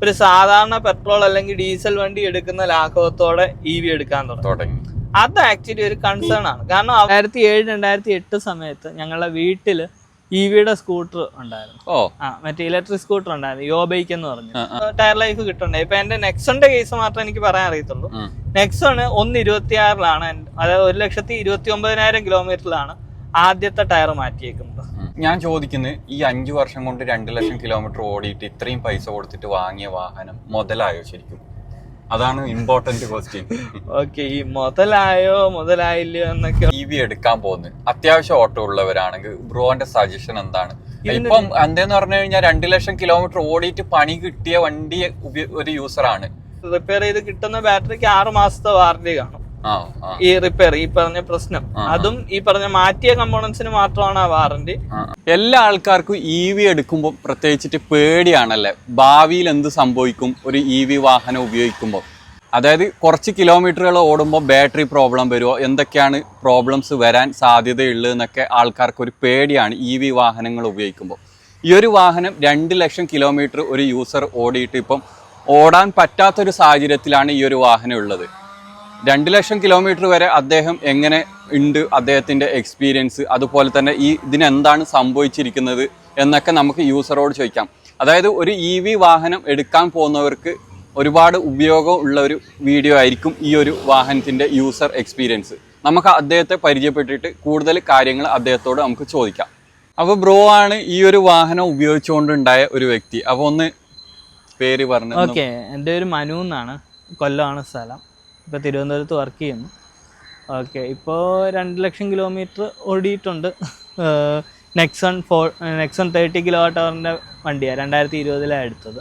ഒരു സാധാരണ പെട്രോൾ അല്ലെങ്കിൽ ഡീസൽ വണ്ടി എടുക്കുന്ന ലാഘവത്തോടെ EV എടുക്കാൻ തുടങ്ങി. അത് ആക്ച്വലി ഒരു കൺസേൺ ആണ്. കാരണം 2007-2008 സമയത്ത് ഞങ്ങളുടെ വീട്ടില് EVയുടെ സ്കൂട്ടർ ഉണ്ടായിരുന്നു. മറ്റേ ഇലക്ട്രിക് സ്കൂട്ടർ ഉണ്ടായിരുന്നു, യോ ബൈക്ക് എന്ന് പറഞ്ഞു. ടയർ ലൈഫ് കിട്ടുന്നുണ്ട്. ഇപ്പൊ എന്റെ നെക്സോണിന്റെ കേസ് മാത്രമേ എനിക്ക് പറയാൻ അറിയത്തുള്ളൂ. നെക്സോൺ 1.26 അതായത് 1,29,000 കിലോമീറ്ററിലാണ് ആദ്യത്തെ ടയർ മാറ്റിയേക്കുന്നത്. ഞാൻ ചോദിക്കുന്നത്, ഈ 5 വർഷം കൊണ്ട് 2 ലക്ഷം കിലോമീറ്റർ ഓടിയിട്ട് ഇത്രയും പൈസ കൊടുത്തിട്ട് വാങ്ങിയ വാഹനം മുതലായോ ശരിക്കും? അതാണ് ഇമ്പോർട്ടന്റ് ക്വസ്റ്റ്യൻ. ഓക്കെ, ഈ മുതലായില്ലയോ എന്നൊക്കെ. EV എടുക്കാൻ പോകുന്നത് അത്യാവശ്യം ഓട്ടോ ഉള്ളവരാണെങ്കിൽ ബ്രോന്റെ സജഷൻ എന്താണ്? ഇപ്പം എന്തെന്ന് പറഞ്ഞു കഴിഞ്ഞാൽ 2 ലക്ഷം കിലോമീറ്റർ ഓടിയിട്ട് പണി കിട്ടിയ വണ്ടി ഒരു യൂസറാണ്. റിപ്പയർ ചെയ്ത് കിട്ടുന്ന ബാറ്ററിക്ക് 6 മാസത്തെ വാറന്റി കാണും. ഈ റിപ്പയർ, ഈ പറഞ്ഞ പ്രശ്നം, അതും ഈ പറഞ്ഞ മാറ്റിയ കമ്പോണൻസിന് മാത്രമാണ് ആ വാറന്റി. എല്ലാ ആൾക്കാർക്കും EV എടുക്കുമ്പോൾ പ്രത്യേകിച്ചിട്ട് പേടിയാണല്ലേ, ഭാവിയിൽ എന്ത് സംഭവിക്കും ഒരു EV വാഹനം ഉപയോഗിക്കുമ്പോൾ. അതായത് കുറച്ച് കിലോമീറ്ററുകൾ ഓടുമ്പോൾ ബാറ്ററി പ്രോബ്ലം വരുമോ, എന്തൊക്കെയാണ് പ്രോബ്ലംസ് വരാൻ സാധ്യതയുള്ളതെന്നൊക്കെ ആൾക്കാർക്ക് ഒരു പേടിയാണ് EV വാഹനങ്ങൾ ഉപയോഗിക്കുമ്പോൾ. ഈ ഒരു വാഹനം 2 ലക്ഷം കിലോമീറ്റർ ഒരു യൂസർ ഓടിയിട്ട് ഇപ്പം ഓടാൻ പറ്റാത്തൊരു സാഹചര്യത്തിലാണ് ഈ ഒരു വാഹനം ഉള്ളത്. 2 ലക്ഷം കിലോമീറ്റർ വരെ അദ്ദേഹം എങ്ങനെ ഉണ്ട്, അദ്ദേഹത്തിൻ്റെ എക്സ്പീരിയൻസ്, അതുപോലെ തന്നെ ഇതിനെന്താണ് സംഭവിച്ചിരിക്കുന്നത് എന്നൊക്കെ നമുക്ക് യൂസറോട് ചോദിക്കാം. അതായത് ഒരു EV വാഹനം എടുക്കാൻ പോകുന്നവർക്ക് ഒരുപാട് ഉപയോഗം ഉള്ള ഒരു വീഡിയോ ആയിരിക്കും ഈ ഒരു വാഹനത്തിൻ്റെ യൂസർ എക്സ്പീരിയൻസ്. നമുക്ക് അദ്ദേഹത്തെ പരിചയപ്പെട്ടിട്ട് കൂടുതൽ കാര്യങ്ങൾ അദ്ദേഹത്തോട് നമുക്ക് ചോദിക്കാം. അപ്പോൾ ബ്രോ ആണ് ഈ ഒരു വാഹനം ഉപയോഗിച്ചുകൊണ്ടുണ്ടായ ഒരു വ്യക്തി. അപ്പോൾ ഒന്ന് പേര് പറഞ്ഞു. ഓക്കെ, എൻ്റെ പേര് മനു എന്നാണ്, കൊല്ലമാണ് സ്ഥലം. ഇപ്പോൾ തിരുവനന്തപുരത്ത് വർക്ക് ചെയ്യുന്നു. ഓക്കെ, ഇപ്പോൾ 2 ലക്ഷം കിലോമീറ്റർ ഓടിയിട്ടുണ്ട്. നെക്സോൺ 30 kWh വണ്ടിയാണ്, 2020 എടുത്തത്.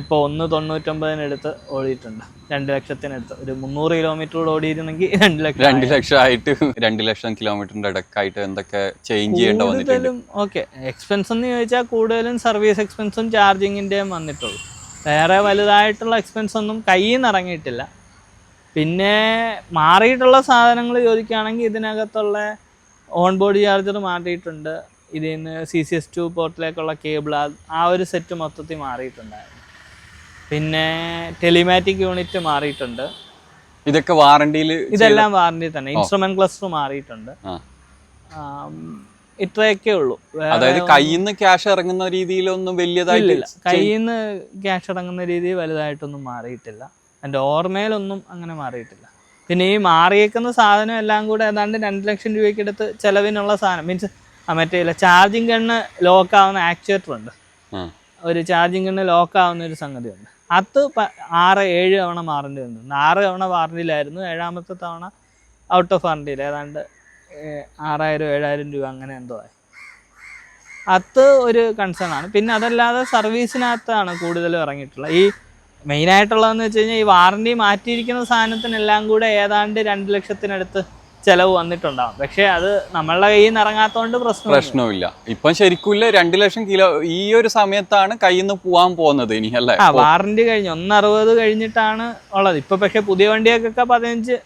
ഇപ്പോൾ 1.99 എടുത്ത് ഓടിയിട്ടുണ്ട്. 2 ലക്ഷത്തിനടുത്ത് ഒരു 300 കിലോമീറ്റർ കൂടെ ഓടിയിരുന്നെങ്കിൽ 2 ലക്ഷം ആയിട്ട് 2 ലക്ഷം കിലോമീറ്ററിന്റെ ഇടക്കായിട്ട് എന്തൊക്കെ ചേഞ്ച് ചെയ്യേണ്ട വന്നിട്ടുണ്ട്. ഓക്കെ, എക്സ്പെൻസ് എന്ന് ചോദിച്ചാൽ കൂടുതലും സർവീസ് എക്സ്പെൻസും ചാർജിങ്ങിൻ്റെയും വന്നിട്ടുള്ളൂ. വേറെ വലുതായിട്ടുള്ള എക്സ്പെൻസ് ഒന്നും കയ്യിൽ നിന്ന് ഇറങ്ങിയിട്ടില്ല. പിന്നെ മാറിയിട്ടുള്ള സാധനങ്ങൾ ചോദിക്കുകയാണെങ്കിൽ ഇതിനകത്തുള്ള ഓൺ ബോർഡ് ചാർജർ മാറിയിട്ടുണ്ട്. ഇതിൽ നിന്ന് CCS2 പോർട്ടിലേക്കുള്ള കേബിൾ, ആ ഒരു സെറ്റ് മൊത്തത്തിൽ മാറിയിട്ടുണ്ടായിരുന്നു. പിന്നെ ടെലിമാറ്റിക് യൂണിറ്റ് മാറിയിട്ടുണ്ട്. ഇതൊക്കെ വാറണ്ടിയിൽ, ഇതെല്ലാം വാറണ്ടി തന്നെ. ഇൻസ്ട്രുമെന്റ് ക്ലസ്റ്റർ മാറിയിട്ടുണ്ട്. ഇത്രയൊക്കെ ഉള്ളൂ. അതായത് കയ്യിൽ നിന്ന് ക്യാഷ് ഇറങ്ങുന്ന രീതിയിലൊന്നും വലിയതായിട്ടില്ല. കയ്യിൽ നിന്ന് ക്യാഷ് ഇറങ്ങുന്ന രീതിയിൽ വലുതായിട്ടൊന്നും മാറിയിട്ടില്ല. എൻ്റെ ഓർമ്മയിലൊന്നും അങ്ങനെ മാറിയിട്ടില്ല. പിന്നെ ഈ മാറിയേക്കുന്ന സാധനം എല്ലാം കൂടെ ഏതാണ്ട് 2 ലക്ഷം രൂപയ്ക്ക് അടുത്ത് ചിലവിനുള്ള സാധനം. മീൻസ് മറ്റേ ചാർജിങ് ഗണ്ണ് ലോക്കാവുന്ന ആക്ച്വേറ്റർ ഉണ്ട്, ഒരു ചാർജിങ് ഗണ്ണ് ലോക്കാവുന്ന ഒരു സംഗതി ഉണ്ട്. അത് 6-7 തവണ മാറേണ്ടി വന്നിട്ടുണ്ട്. 6 തവണ വാറണ്ടിയിലായിരുന്നു, 7ാമത്തെ തവണ ഔട്ട് ഓഫ് വാറണ്ടിയിൽ ഏതാണ്ട് 6,000-7,000 രൂപ അങ്ങനെ എന്തോ ആയി. അത് ഒരു കൺസേൺ ആണ്. പിന്നെ അതല്ലാതെ സർവീസിനകത്താണ് കൂടുതലും ഇറങ്ങിയിട്ടുള്ളത്. ഈ മെയിനായിട്ടുള്ളതെന്ന് വെച്ച് കഴിഞ്ഞാൽ ഈ വാറണ്ടി മാറ്റിയിരിക്കുന്ന സാധനത്തിനെല്ലാം കൂടെ ഏതാണ്ട് 2 ലക്ഷത്തിനടുത്ത് ചിലവ് വന്നിട്ടുണ്ടാവും. പക്ഷെ അത് നമ്മളുടെ കയ്യിൽ നിന്ന് ഇറങ്ങാത്തതുകൊണ്ട് പ്രശ്നമില്ല. ഇപ്പം ശരിക്കും 2 ലക്ഷം കിലോ ഈ ഒരു സമയത്താണ് കയ്യിൽ നിന്ന് പോവാൻ പോകുന്നത് ഇനി അല്ലേ? വാറണ്ടി കഴിഞ്ഞ് 160 കഴിഞ്ഞിട്ടാണ് ഉള്ളത്. ഇപ്പൊ പക്ഷെ പുതിയ വണ്ടിയൊക്കെ 15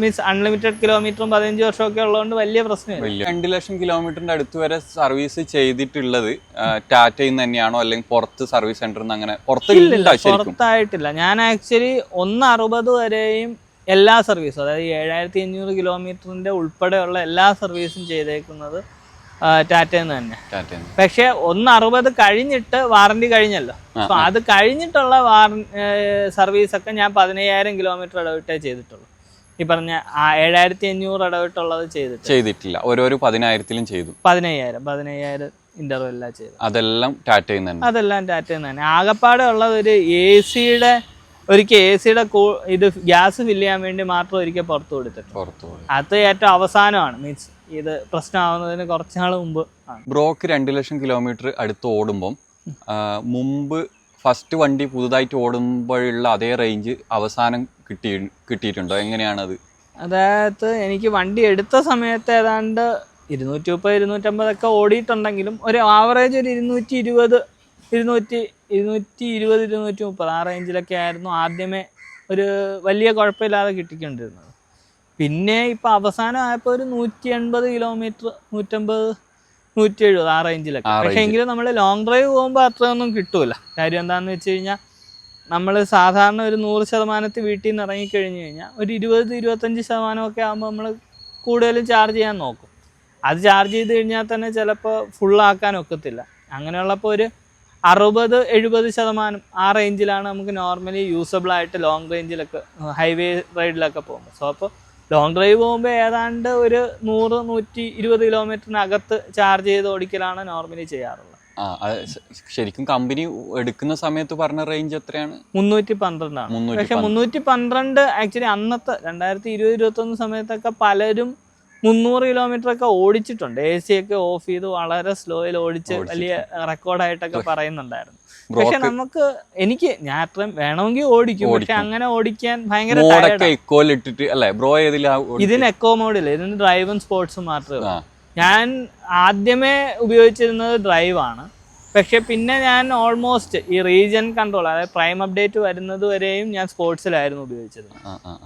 മീൻസ് അൺലിമിറ്റഡ് കിലോമീറ്ററും 15 വർഷമൊക്കെ ഉള്ളതുകൊണ്ട് വലിയ പ്രശ്നമില്ല. 2 ലക്ഷം കിലോമീറ്ററിന്റെ അടുത്ത് വരെ സർവീസ് ചെയ്തിട്ടുള്ളത് ടാറ്റയിൽ നിന്ന് തന്നെയാണോ, അല്ലെങ്കിൽ പുറത്ത് സർവീസ് സെന്ററിൽ അങ്ങനെ പുറത്തായിട്ടില്ല? ഞാൻ ആക്ച്വലി 160 വരെയും എല്ലാ സർവീസും, അതായത് 7,500 കിലോമീറ്ററിന്റെ ഉൾപ്പെടെയുള്ള എല്ലാ സർവീസും ചെയ്തേക്കുന്നത് ടാറ്റയിൽ നിന്ന് തന്നെ. പക്ഷെ 160 കഴിഞ്ഞിട്ട് വാറണ്ടി കഴിഞ്ഞല്ലോ, അപ്പൊ അത് കഴിഞ്ഞിട്ടുള്ള സർവീസൊക്കെ ഞാൻ 15,000 കിലോമീറ്റർ ഇടവിട്ടേ ചെയ്തിട്ടുള്ളൂ. ഈ പറഞ്ഞ 7,500 ഇടവിട്ടുള്ളത് ചെയ്തിട്ടില്ല. ഓരോരോ 10,000-ലും ചെയ്തു. 15,000 ഇന്റർവെല്ലാം ചെയ്തു. അതെല്ലാം ടാറ്റയിൽ നിന്ന് തന്നെ. ആകപ്പാടെ ഉള്ളത് ഒരു AC-യുടെ ഇത് ഗ്യാസ് ഫില്ല് ചെയ്യാൻ വേണ്ടി മാത്രം ഒരിക്കൽ പുറത്തു കൊടുത്തിട്ടുണ്ട്. അത് ഏറ്റവും അവസാനമാണ്, മീൻസ് ഇത് പ്രശ്നമാവുന്നതിന് കുറച്ചുനാൾ മുമ്പ്. ബ്രോക്ക് 2 ലക്ഷം കിലോമീറ്റർ അടുത്ത് ഓടുമ്പം മുമ്പ് ഫസ്റ്റ് വണ്ടി പുതുതായിട്ട് ഓടുമ്പോഴുള്ള അതേ റേഞ്ച് അവസാനം കിട്ടിയിട്ടുണ്ടോ? എങ്ങനെയാണത്? അതായത് എനിക്ക് വണ്ടി എടുത്ത സമയത്ത് ഏതാണ്ട് 230-250 ഒക്കെ ഓടിയിട്ടുണ്ടെങ്കിലും ഒരു ആവറേജ് ഒരു 220-230 ആ റേഞ്ചിലൊക്കെ ആയിരുന്നു ആദ്യമേ ഒരു വലിയ കുഴപ്പമില്ലാതെ കിട്ടിക്കൊണ്ടിരുന്നത്. പിന്നെ ഇപ്പം അവസാനം ആയപ്പോൾ ഒരു 180 കിലോമീറ്റർ, 150-170 ആ റേഞ്ചിലൊക്കെ. പക്ഷേ എങ്കിലും നമ്മൾ ലോങ് ഡ്രൈവ് പോകുമ്പോൾ അത്രയൊന്നും കിട്ടൂല. കാര്യം എന്താണെന്ന് വെച്ച് കഴിഞ്ഞാൽ നമ്മൾ സാധാരണ ഒരു 100% വീട്ടിൽ നിന്ന് ഇറങ്ങിക്കഴിഞ്ഞ് കഴിഞ്ഞാൽ ഒരു 20-25% ഒക്കെ ആകുമ്പോൾ നമ്മൾ കൂടുതലും ചാർജ് ചെയ്യാൻ നോക്കും. അത് ചാർജ് ചെയ്ത് കഴിഞ്ഞാൽ തന്നെ ചിലപ്പോൾ ഫുള്ളാക്കാൻ ഒക്കത്തില്ല. അങ്ങനെയുള്ളപ്പോൾ ഒരു 60-70% ആ റേഞ്ചിലാണ് നമുക്ക് നോർമലി യൂസബിൾ ആയിട്ട് ലോങ് റേഞ്ചിലൊക്കെ ഹൈവേ റൈഡിലൊക്കെ പോകുമ്പോൾ. സോ അപ്പോൾ ലോങ് ഡ്രൈവ് പോകുമ്പോൾ ഏതാണ്ട് ഒരു 100-120 കിലോമീറ്ററിനകത്ത് ചാർജ് ചെയ്ത് ഓടിക്കലാണ് നോർമലി ചെയ്യാറുള്ളത്. ശരിക്കും കമ്പനി എടുക്കുന്ന സമയത്ത് പറഞ്ഞ റേഞ്ച് എത്രയാണ്? 312 ആണ്. പക്ഷെ 312 ആക്ച്വലി അന്നത്തെ 2020-21 സമയത്തൊക്കെ പലരും 300 കിലോമീറ്റർ ഒക്കെ ഓടിച്ചിട്ടുണ്ട്. AC ഒക്കെ ഓഫ് ചെയ്ത് വളരെ സ്ലോയിൽ ഓടിച്ച് വലിയ റെക്കോർഡായിട്ടൊക്കെ പറയുന്നുണ്ടായിരുന്നു. പക്ഷെ എനിക്ക് ഞാൻ അത്രയും വേണമെങ്കിൽ ഓടിക്കും, പക്ഷെ അങ്ങനെ ഓടിക്കാൻ ഭയങ്കര ഇതിന് എക്കോ മോഡില്ല, ഇതിന് ഡ്രൈവും സ്പോർട്സും മാത്രമേ. ഞാൻ ആദ്യമേ ഉപയോഗിച്ചിരുന്നത് ഡ്രൈവാണ്. പക്ഷെ പിന്നെ ഞാൻ ഓൾമോസ്റ്റ് ഈ റീജിയൻ കൺട്രോൾ, അതായത് പ്രൈം അപ്ഡേറ്റ് വരുന്നത് വരെയും ഞാൻ സ്പോർട്സിലായിരുന്നു ഉപയോഗിച്ചത്.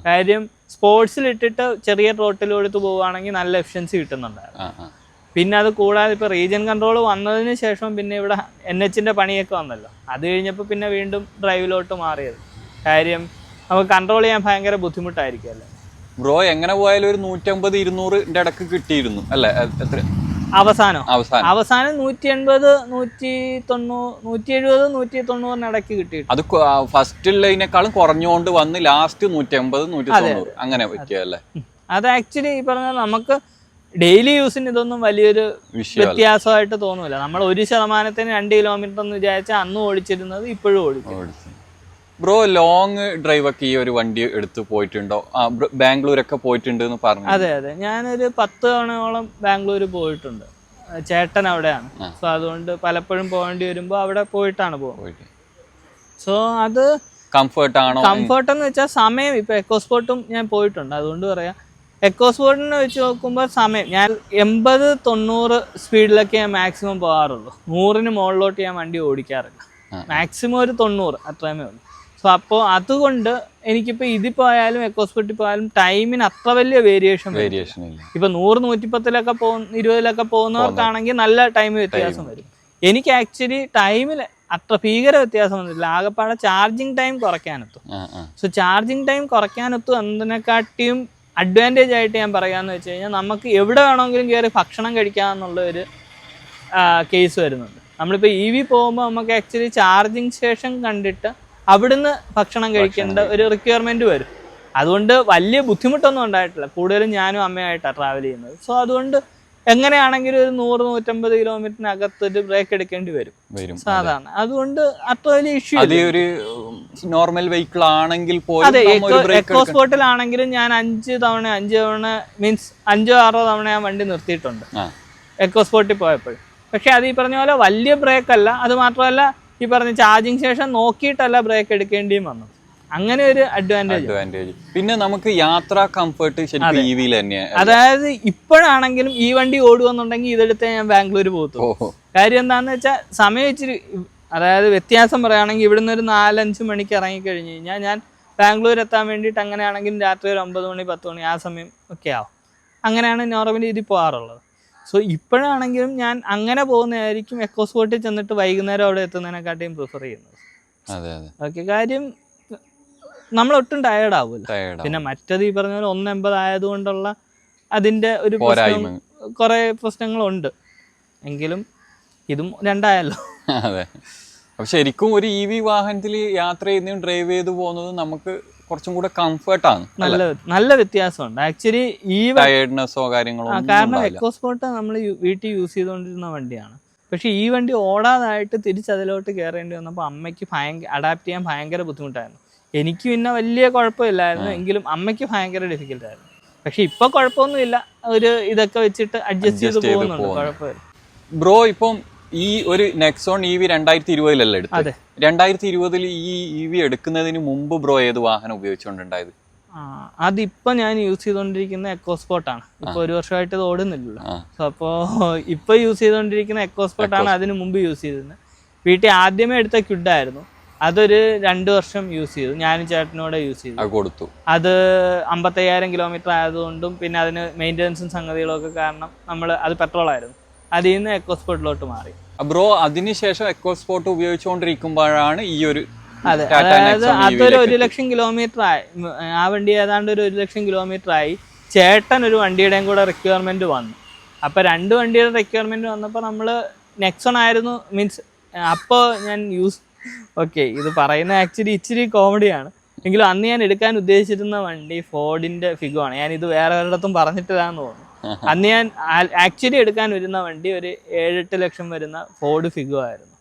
കാര്യം സ്പോർട്സിൽ ഇട്ടിട്ട് ചെറിയ ട്രോട്ടിൽ കൊടുത്ത് പോവുകയാണെങ്കിൽ നല്ല എഫിഷ്യൻസി കിട്ടുന്നുണ്ടായിരുന്നു. പിന്നെ അത് കൂടാതെ ഇപ്പോൾ റീജിയൻ കൺട്രോൾ വന്നതിന് ശേഷം പിന്നെ ഇവിടെ NHന്റെ പണിയൊക്കെ വന്നല്ലോ, അത് കഴിഞ്ഞപ്പോൾ പിന്നെ വീണ്ടും ഡ്രൈവിലോട്ട് മാറിയത്. കാര്യം നമുക്ക് കൺട്രോൾ ചെയ്യാൻ ഭയങ്കര ബുദ്ധിമുട്ടായിരിക്കുമല്ലോ. ബ്രോ എങ്ങനെ പോയാലും ഒരു 150-200 ഇടക്ക് കിട്ടിയിരുന്നു അല്ലേ? എത്ര അവസാനം 180, 190, 170 ഇടയ്ക്ക് കിട്ടിയിട്ട് അത് ഫസ്റ്റ് ലൈനേക്കാളും കുറഞ്ഞുകൊണ്ട് വന്ന് ലാസ്റ്റ് 180-190 അങ്ങനെ പറ്റിയല്ലേ? അത് ആക്ച്വലി ഈ പറഞ്ഞ നമുക്ക് ഡെയിലി യൂസിന് ഇതൊന്നും വലിയൊരു വ്യത്യാസമായിട്ട് തോന്നൂല. നമ്മൾ 1%-ന് 2 കിലോമീറ്റർ എന്ന് വിചാരിച്ചാൽ അന്ന് ഓടിച്ചിരുന്നത് ഇപ്പോഴും ഓടിക്കും. ബ്രോ ലോങ് ഡ്രൈവ് ഒക്കെ ഈ ഒരു വണ്ടി എടുത്ത് പോയിട്ടുണ്ടോ? ബാംഗ്ലൂരൊക്കെ പോയിട്ടുണ്ട് എന്ന് പറഞ്ഞു. അതെ, ഞാനൊരു 10 തവണയോളം ബാംഗ്ലൂർ പോയിട്ടുണ്ട്. ചേട്ടൻ അവിടെയാണ്. സോ അതുകൊണ്ട് പലപ്പോഴും പോകേണ്ടി വരുമ്പോൾ അവിടെ പോയിട്ടാണ് പോകുന്നത്. സോ അത് കംഫർട്ട് എന്ന് വെച്ചാൽ സമയം, ഇപ്പൊ എക്കോസ്പോർട്ടും ഞാൻ പോയിട്ടുണ്ട്, അതുകൊണ്ട് പറയാം. എക്കോസ്പോർട്ടിനെ വെച്ച് നോക്കുമ്പോൾ സമയം ഞാൻ 80-90 സ്പീഡിലൊക്കെ ഞാൻ മാക്സിമം പോകാറുള്ളൂ. 100-ന് മുകളിലോട്ട് ഞാൻ വണ്ടി ഓടിക്കാറില്ല. മാക്സിമം ഒരു 90 അത്രയുമേ ഉള്ളൂ. സോ അപ്പോൾ അതുകൊണ്ട് എനിക്കിപ്പോൾ ഇതിൽ പോയാലും എക്കോസ്പോർട്ടിൽ പോയാലും ടൈമിന് അത്ര വലിയ വേരിയേഷൻ ഇല്ല. ഇപ്പൊ 100-110 20 പോകുന്നവർക്കാണെങ്കിൽ നല്ല ടൈം വ്യത്യാസം വരും. എനിക്ക് ആക്ച്വലി ടൈമിൽ അത്ര ഭീകര വ്യത്യാസം വന്നിട്ടില്ല. ആകെപ്പാടെ ചാർജിങ് ടൈം കുറയ്ക്കാനെത്തും. സോ ചാർജിങ് ടൈം കുറയ്ക്കാനെത്തും എന്നതിനെക്കാട്ടിയും അഡ്വാൻറ്റേജ് ആയിട്ട് ഞാൻ പറയാന്ന് വെച്ച് കഴിഞ്ഞാൽ നമുക്ക് എവിടെ വേണമെങ്കിലും കയറി ഭക്ഷണം കഴിക്കാമെന്നുള്ള ഒരു കേസ് വരുന്നുണ്ട്. നമ്മളിപ്പോൾ EV പോകുമ്പോൾ നമുക്ക് ആക്ച്വലി ചാർജിങ് സ്റ്റേഷൻ കണ്ടിട്ട് അവിടുന്ന് ഭക്ഷണം കഴിക്കേണ്ട ഒരു റിക്വയർമെന്റ് വരും. അതുകൊണ്ട് വലിയ ബുദ്ധിമുട്ടൊന്നും ഉണ്ടായിട്ടില്ല. കൂടുതലും ഞാനും അമ്മയായിട്ടാണ് ട്രാവൽ ചെയ്യുന്നത്. സോ അതുകൊണ്ട് എങ്ങനെയാണെങ്കിലും ഒരു 100-150 കിലോമീറ്ററിനകത്ത് ഒരു ബ്രേക്ക് എടുക്കേണ്ടി വരും സാധാരണ. അതുകൊണ്ട് അത്ര വലിയ ഇഷ്യൂ നോർമൽ വെഹിക്കിൾ ആണെങ്കിൽ. അതെ, എക്കോസ്പോർട്ടിലാണെങ്കിലും ഞാൻ 5 തവണ മീൻസ് 5-6 തവണ ഞാൻ വണ്ടി നിർത്തിയിട്ടുണ്ട് എക്കോസ്പോർട്ടിൽ പോയപ്പോൾ. പക്ഷെ അത് ഈ പറഞ്ഞ പോലെ വലിയ ബ്രേക്ക് അല്ല. അത് മാത്രമല്ല ഈ പറഞ്ഞ ചാർജിങ് ശേഷം നോക്കിയിട്ടല്ല ബ്രേക്ക് എടുക്കേണ്ടിയും വന്നത്. അങ്ങനെ ഒരു അഡ്വാൻറ്റേജ്. പിന്നെ നമുക്ക് യാത്രാ കംഫർട്ട് ശരിക്കും EV-ൽ തന്നെയാണ്. അതായത് ഇപ്പോഴാണെങ്കിലും ഈ വണ്ടി ഓടുകയെന്നുണ്ടെങ്കിൽ ഇതെടുത്തേ ഞാൻ ബാംഗ്ലൂർ പോകത്തുള്ളൂ. കാര്യം എന്താണെന്ന് വെച്ചാൽ സമയം ഇച്ചിരി, അതായത് വ്യത്യാസം പറയുകയാണെങ്കിൽ ഇവിടുന്ന് ഒരു 4-5 മണിക്ക് ഇറങ്ങിക്കഴിഞ്ഞ് കഴിഞ്ഞാൽ ഞാൻ ബാംഗ്ലൂർ എത്താൻ വേണ്ടിയിട്ട് അങ്ങനെയാണെങ്കിലും രാത്രി ഒരു 9 മണി 10 മണി ആ സമയം ഒക്കെ ആവും. അങ്ങനെയാണ് നോർമലി ഇതിൽ പോകാറുള്ളത്. സോ ഇപ്പോഴാണെങ്കിലും ഞാൻ അങ്ങനെ പോകുന്നതായിരിക്കും എക്കോസ്പോർട്ടിൽ ചെന്നിട്ട് വൈകുന്നേരം അവിടെ എത്തുന്നതിനെക്കാട്ടിയും പ്രിഫർ ചെയ്യുന്നത്. ഓക്കെ, കാര്യം നമ്മളൊട്ടും ടയേർഡ് ആവുമല്ലോ. പിന്നെ മറ്റത് ഈ പറഞ്ഞ പോലെ 180 ആയതുകൊണ്ടുള്ള അതിന്റെ ഒരു കുറെ പ്രശ്നങ്ങളുണ്ട്. എങ്കിലും ഇതും രണ്ടായല്ലോ. അതെ, അപ്പൊ ശരിക്കും ഒരു EV വാഹനത്തിൽ യാത്ര ചെയ്യുന്നതും ഡ്രൈവ് ചെയ്ത് പോകുന്നതും നമുക്ക് കുറച്ചും കൂടെ കംഫർട്ടാണ്. നല്ല വ്യത്യാസമുണ്ട് ആക്ച്വലി. ഈ ടയർഡ്നെസ്സോ കാര്യങ്ങളോ, കാരണം എക്കോസ്പോർട്ട് നമ്മൾ വീട്ടിൽ യൂസ് ചെയ്തുകൊണ്ടിരുന്ന വണ്ടിയാണ്. പക്ഷെ ഈ വണ്ടി ഓടാതായിട്ട് തിരിച്ചതിലോട്ട് കയറേണ്ടി വന്നപ്പോൾ അമ്മയ്ക്ക് അഡാപ്റ്റ് ചെയ്യാൻ ഭയങ്കര ബുദ്ധിമുട്ടായിരുന്നു. എനിക്ക് പിന്നെ വലിയ കുഴപ്പമില്ലായിരുന്നു, എങ്കിലും അമ്മയ്ക്ക് ഭയങ്കര ഡിഫിക്കൽട്ടായിരുന്നു. പക്ഷെ ഇപ്പൊ കുഴപ്പമൊന്നുമില്ല, ഒരു ഇതൊക്കെ വെച്ചിട്ട് അഡ്ജസ്റ്റ് ചെയ്ത് പോകുന്നുണ്ട്, കുഴപ്പമില്ല. ബ്രോ ഇപ്പം ഈ ഒരു നെക്സോൺ EV 2020 എടുത്തത്. 2020 ഈ EV എടുക്കുന്നതിന് മുമ്പ് ബ്രോ ഏത് വാഹനം ഉപയോഗിച്ചുകൊണ്ടുണ്ടായത്? അതിപ്പോ ഞാൻ യൂസ് ചെയ്തുകൊണ്ടിരിക്കുന്ന എക്കോസ്പോർട്ടാണ്. ഇപ്പൊ 1 വർഷമായിട്ട് ഇത് ഓടുന്നില്ലല്ലോ. സോ അപ്പോ ഇപ്പൊ യൂസ് ചെയ്തുകൊണ്ടിരിക്കുന്ന എക്കോസ്പോർട്ടാണ്. അതിന് മുമ്പ് യൂസ് ചെയ്തിരുന്നത് വീട്ടിൽ ആദ്യമേ എടുത്ത ക്യുഡായിരുന്നു. അതൊരു 2 വർഷം യൂസ് ചെയ്തു. ഞാനും ചേട്ടനോടെ യൂസ് ചെയ്തു കൊടുത്തു. അത് 55,000 കിലോമീറ്റർ ആയതുകൊണ്ടും പിന്നെ അതിന് മെയിൻ്റെനൻസും സംഗതികളും ഒക്കെ കാരണം അത് പെട്രോൾ ആയിരുന്നു. അതിൽ നിന്ന് എക്കോസ്പോർട്ടിലോട്ട് മാറി. ബ്രോ അതിനുശേഷം എക്കോസ്പോർട്ട് ഉപയോഗിച്ചുകൊണ്ടിരിക്കുമ്പോഴാണ് ഈ ഒരു അതെ, അതായത് അതൊരു 1 ലക്ഷം കിലോമീറ്റർ ആയി. ആ വണ്ടി ഏതാണ്ട് ഒരു 1 ലക്ഷം കിലോമീറ്റർ ആയി. ചേട്ടൻ ഒരു വണ്ടിയുടെയും കൂടെ റിക്വയർമെന്റ് വന്നു. അപ്പൊ 2 വണ്ടിയുടെ റിക്വയർമെന്റ് വന്നപ്പോൾ നമ്മള് നെക്സോൺ ആയിരുന്നു, മീൻസ് അപ്പോൾ ഞാൻ ഓക്കെ ഇത് പറയുന്ന ആക്ച്വലി ഇച്ചിരി കോമഡിയാണ് എങ്കിലും അന്ന് ഞാൻ എടുക്കാൻ ഉദ്ദേശിച്ചിരുന്ന വണ്ടി ഫോർഡിന്റെ ഫിഗോ ആണ്. ഞാൻ ഇത് വേറെ ഒരിടത്തും പറഞ്ഞിട്ടില്ലാന്ന് തോന്നുന്നു. അന്ന് ഞാൻ ആക്ച്വലി എടുക്കാൻ വരുന്ന വണ്ടി ഒരു 7-8 ലക്ഷം വരുന്ന ഫോർഡ് ഫിഗോ ആയിരുന്നു.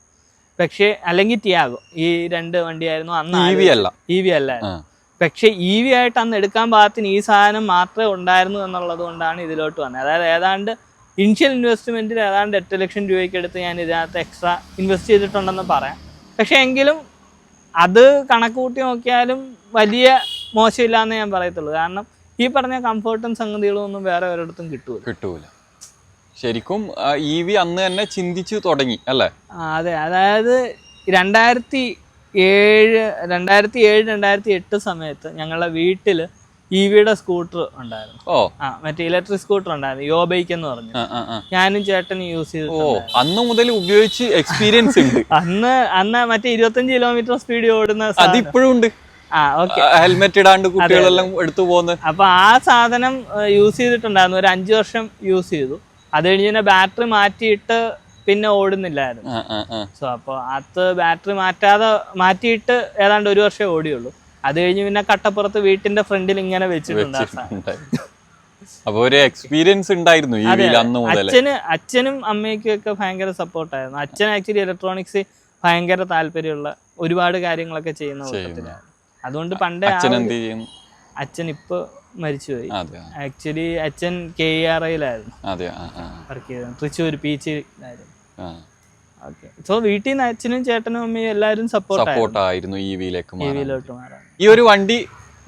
പക്ഷേ അല്ലെങ്കിൽ ടിയാഗോ, ഈ 2 വണ്ടിയായിരുന്നു അന്ന്. ഇ വി അല്ലായിരുന്നു. പക്ഷെ ഇ വി ആയിട്ട് അന്ന് എടുക്കാൻ പാകത്തിന് ഈ സാധനം മാത്രമേ ഉണ്ടായിരുന്നു എന്നുള്ളത് കൊണ്ടാണ് ഇതിലോട്ട് വന്നത്. അതായത് ഏതാണ്ട് ഇനിഷ്യൽ ഇൻവെസ്റ്റ്മെന്റിൽ ഏതാണ്ട് 8 ലക്ഷം രൂപയ്ക്ക് എടുത്ത് ഞാൻ ഇതിനകത്ത് എക്സ്ട്രാ ഇൻവെസ്റ്റ് ചെയ്തിട്ടുണ്ടെന്ന് പറയാം. പക്ഷെ എങ്കിലും അത് കണക്ക് കൂട്ടി നോക്കിയാലും വലിയ മോശമില്ല എന്ന് ഞാൻ പറയത്തുള്ളൂ. കാരണം ഈ പറഞ്ഞ കംഫർട്ടും സംഗതികളും ഒന്നും വേറെ ഒരിടത്തും കിട്ടൂല. ശരിക്കും ഇ വി അന്ന് തന്നെ ചിന്തിച്ചു തുടങ്ങി അല്ലേ? അതെ, അതായത് 2007-2008 സമയത്ത് ഞങ്ങളുടെ വീട്ടില് ഇ വിയുടെ സ്കൂട്ടർ ഉണ്ടായിരുന്നു. മറ്റേ ഇലക്ട്രിക് സ്കൂട്ടർ ഉണ്ടായിരുന്നു, യോ ബൈക്ക് എന്ന് പറഞ്ഞു. ഞാനും ചേട്ടനും യൂസ് ചെയ്തിട്ടുണ്ട്. അന്ന് മുതൽ ഉപയോഗിച്ച് എക്സ്പീരിയൻസ് ഉണ്ട്. അന്ന് മറ്റേ 25 കിലോമീറ്റർ സ്പീഡ് ഓടുന്ന അതിപ്പോഴും ഉണ്ട്. ഹെൽമെറ്റ് ഇടാണ്ട് കുട്ടികളെല്ലാം എടുത്തു പോകുന്നത്. അപ്പൊ ആ സാധനം യൂസ് ചെയ്തിട്ടുണ്ടായിരുന്നു. ഒരു 5 വർഷം യൂസ് ചെയ്തു. അത് കഴിഞ്ഞ് ബാറ്ററി മാറ്റിയിട്ട് പിന്നെ ഓടുന്നില്ലായിരുന്നു. സോ അപ്പൊ അത് ബാറ്ററി മാറ്റിയിട്ട് ഏതാണ്ട് 1 വർഷം ഓടിയുള്ളൂ. അത് കഴിഞ്ഞ് പിന്നെ കട്ടപ്പുറത്ത് വീട്ടിന്റെ ഫ്രണ്ടിൽ ഇങ്ങനെ വെച്ചിട്ടുണ്ട്. അപ്പൊ ഒരു എക്സ്പീരിയൻസ് ഉണ്ടായിരുന്നു. അച്ഛനും അമ്മയ്ക്കും ഒക്കെ ഭയങ്കര സപ്പോർട്ടായിരുന്നു. അച്ഛൻ ആക്ച്വലി ഇലക്ട്രോണിക്സ് ഭയങ്കര താല്പര്യമുള്ള ഒരുപാട് കാര്യങ്ങളൊക്കെ ചെയ്യുന്ന കൂട്ടത്തിലാണ്. അതുകൊണ്ട് പണ്ടേ അച്ഛൻ ഇപ്പൊ മരിച്ചുപോയി. ആക്ച്വലി അച്ഛൻ KRIയിലായിരുന്നു വർക്ക് ചെയ്തത്, തൃശ്ശൂർ പീച്ചിലായിരുന്നു. സോ വീട്ടിൽ നിന്ന് അച്ഛനും ചേട്ടനും അമ്മയും എല്ലാവരും സപ്പോർട്ടായിരുന്നു ഇവിയിലോട്ട് മാറാൻ. ഈ ഒരു വണ്ടി